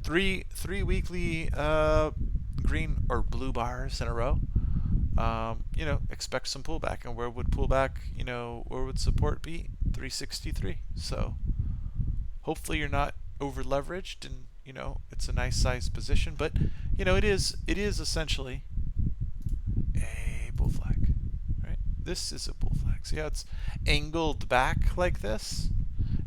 three weekly green or blue bars in a row. Expect some pullback. And where would pullback, where would support be? 363. So hopefully you're not over leveraged, and it's a nice sized position, but it is essentially a bull flag, right? This is a bull flag. See how it's angled back like this?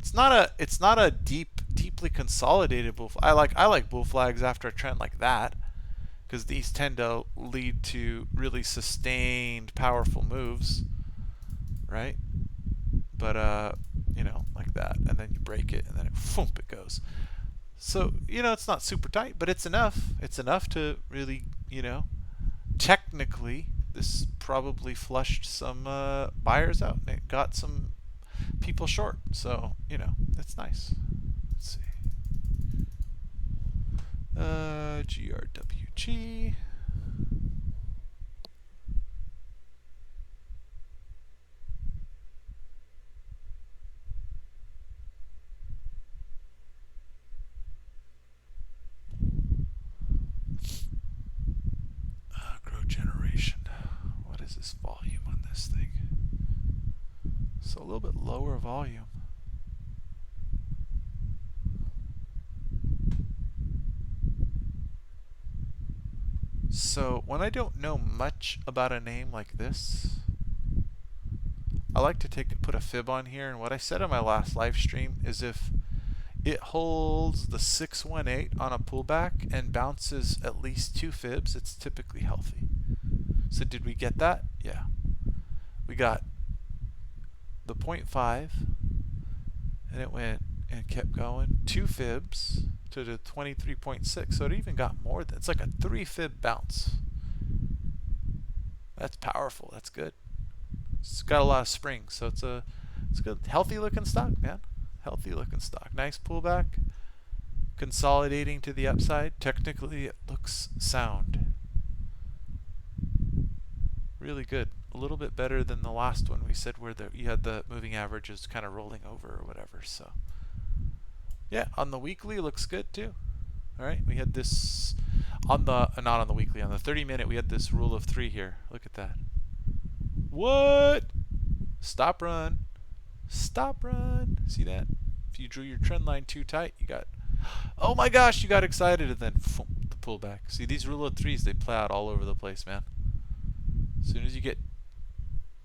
It's not a deeply consolidated bull flag. I like bull flags after a trend like that, because these tend to lead to really sustained, powerful moves, right? But like that, and then you break it, and then it goes. So it's not super tight, but it's enough. It's enough to really, technically, this probably flushed some buyers out, and it got some people short. So it's nice. Let's see. GRWG. Grow generation. What is this volume on this thing? So a little bit lower volume. So when I don't know much about a name like this, I like to put a fib on here. And what I said on my last live stream is if it holds the 618 on a pullback and bounces at least 2 fibs, it's typically healthy. So did we get that? Yeah. We got the 0.5, and it went and kept going. 2 fibs to the 23.6, so it even got more than, it's like a 3 fib bounce. That's powerful. That's good. It's got a lot of spring, so it's a good, healthy looking stock, man. Healthy looking stock. Nice pullback. consolidating to the upside. Technically, it looks sound. Really good. A little bit better than the last one we said where you had the moving averages kind of rolling over or whatever. So yeah, on the weekly looks good too. All right, we had this on the not on the weekly, on the 30-minute we had this rule of 3 here. Look at that. What? Stop run. Stop run. See that? If you drew your trend line too tight, you got, oh my gosh, you got excited and then the pullback. See, these rule of 3s, they play out all over the place, man. As soon as you get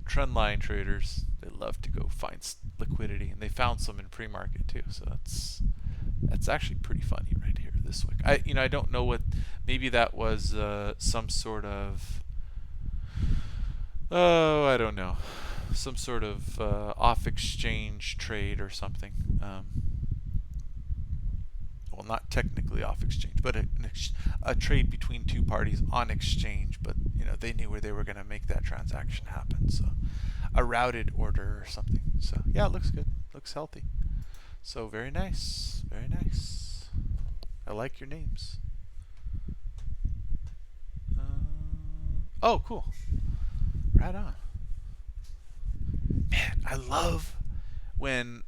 trend line traders, they love to go find liquidity, and they found some in pre-market too. So that's actually pretty funny right here this week. I don't know what, maybe that was some sort of, oh, I don't know, some sort of off exchange trade or something. Well, not technically off exchange, but a trade between two parties on exchange, but they knew where they were going to make that transaction happen. So a routed order or something. So yeah, it looks good. Looks healthy. So very nice. Very nice. I like your names. Oh, cool. Right on. Man, I love when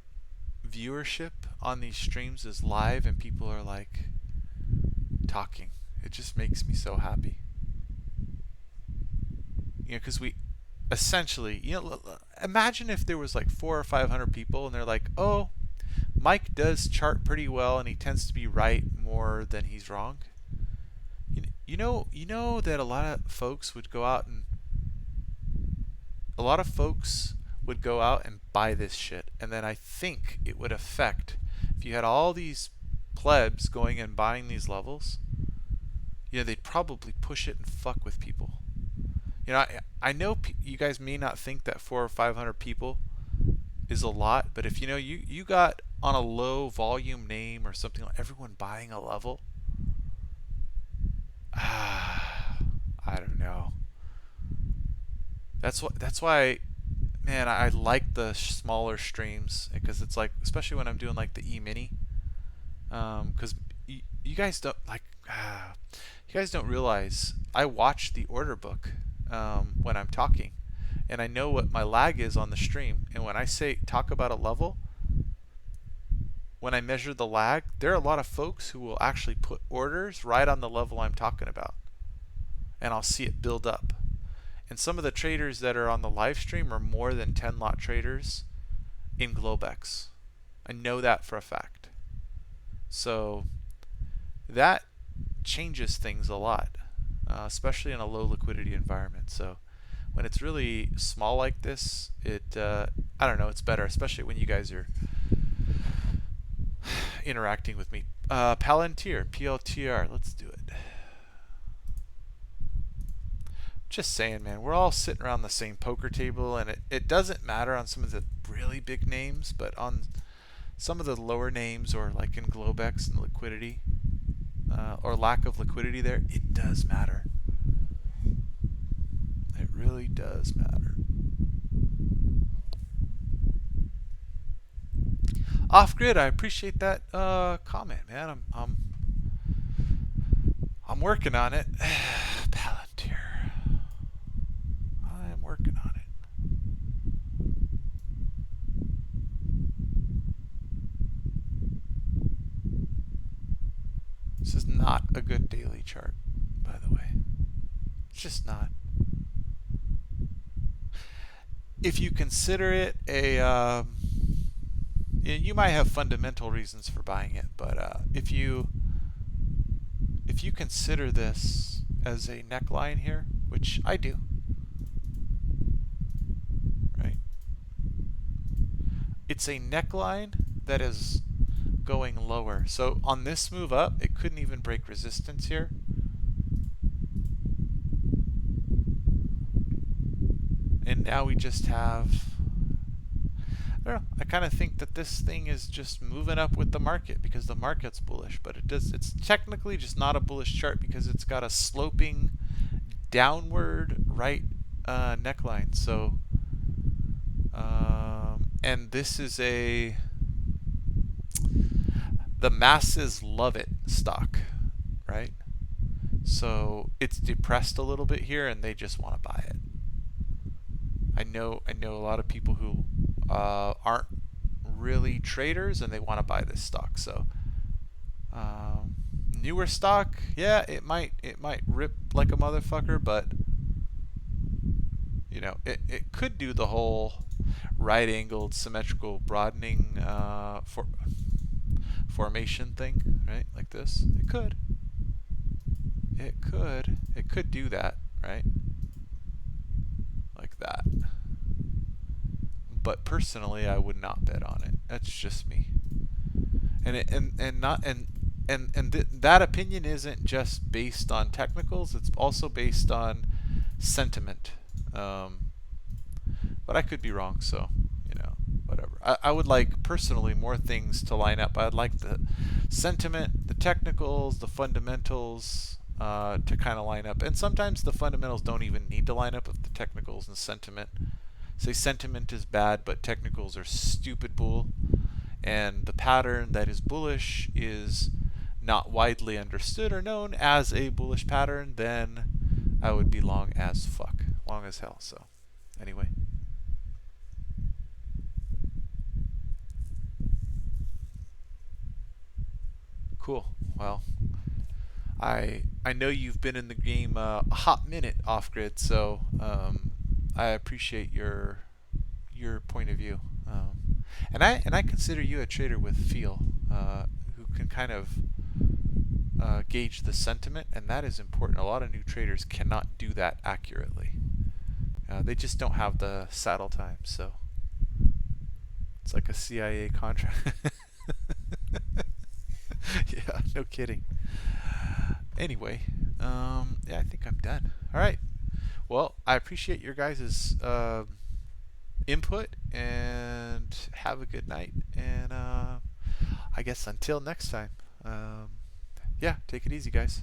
viewership on these streams is live and people are like talking. It just makes me so happy. Because we essentially, imagine if there was like 400 or 500 people and they're like, oh, Mike does chart pretty well and he tends to be right more than he's wrong. You know that a lot of folks would go out and buy this shit, and then I think it would affect if you had all these plebs going and buying these levels. They'd probably push it and fuck with people. I know you guys may not think that 400 or 500 people is a lot, but if you got on a low volume name or something like everyone buying a level, I don't know. That's why, man, I like the smaller streams, because it's like, especially when I'm doing like the E-mini, because you guys don't realize I watch the order book when I'm talking, and I know what my lag is on the stream. And when I talk about a level, when I measure the lag, there are a lot of folks who will actually put orders right on the level I'm talking about, and I'll see it build up. And some of the traders that are on the live stream are more than 10 lot traders in Globex. I know that for a fact. So that changes things a lot, especially in a low liquidity environment. So when it's really small like this, I don't know, it's better, especially when you guys are interacting with me. Palantir, PLTR, let's do it. Just saying, man, we're all sitting around the same poker table, and it doesn't matter on some of the really big names, but on some of the lower names, or like in Globex and liquidity, or lack of liquidity there, it does matter. It really does matter. Off grid, I appreciate that comment, man. I'm working on it. Palantir. I am working on it. This is not a good daily chart, by the way. It's just not. If you consider it a, you might have fundamental reasons for buying it, but if you consider this as a neckline here, which I do, right? It's a neckline that is going lower. So on this move up, it couldn't even break resistance here. And now we just have, I don't know, I kind of think that this thing is just moving up with the market because the market's bullish, but it's technically just not a bullish chart because it's got a sloping downward right neckline. So and this is a, the masses love it stock, right? So it's depressed a little bit here, and they just want to buy it. I know a lot of people who aren't really traders, and they want to buy this stock. So newer stock, yeah, it might rip like a motherfucker, but you know, it could do the whole right-angled symmetrical broadening formation thing, right? Like this. It could do that, right? Like that. But personally, I would not bet on it. That's just me. That opinion isn't just based on technicals. It's also based on sentiment. But I could be wrong, so you know, whatever. I would like personally more things to line up. I'd like the sentiment, the technicals, the fundamentals to kind of line up. And sometimes the fundamentals don't even need to line up with the technicals and sentiment. Say sentiment is bad, but technicals are stupid bull, and the pattern that is bullish is not widely understood or known as a bullish pattern, then I would be long as fuck. Long as hell. So anyway. Cool. Well, I know you've been in the game a hot minute off grid, so I appreciate your point of view, and I consider you a trader with feel, who can kind of gauge the sentiment, and that is important. A lot of new traders cannot do that accurately. They just don't have the saddle time, so it's like a CIA contract. Yeah, no kidding. Anyway, yeah, I think I'm done. All right. Well, I appreciate your guys' input, and have a good night. And I guess until next time, yeah, take it easy, guys.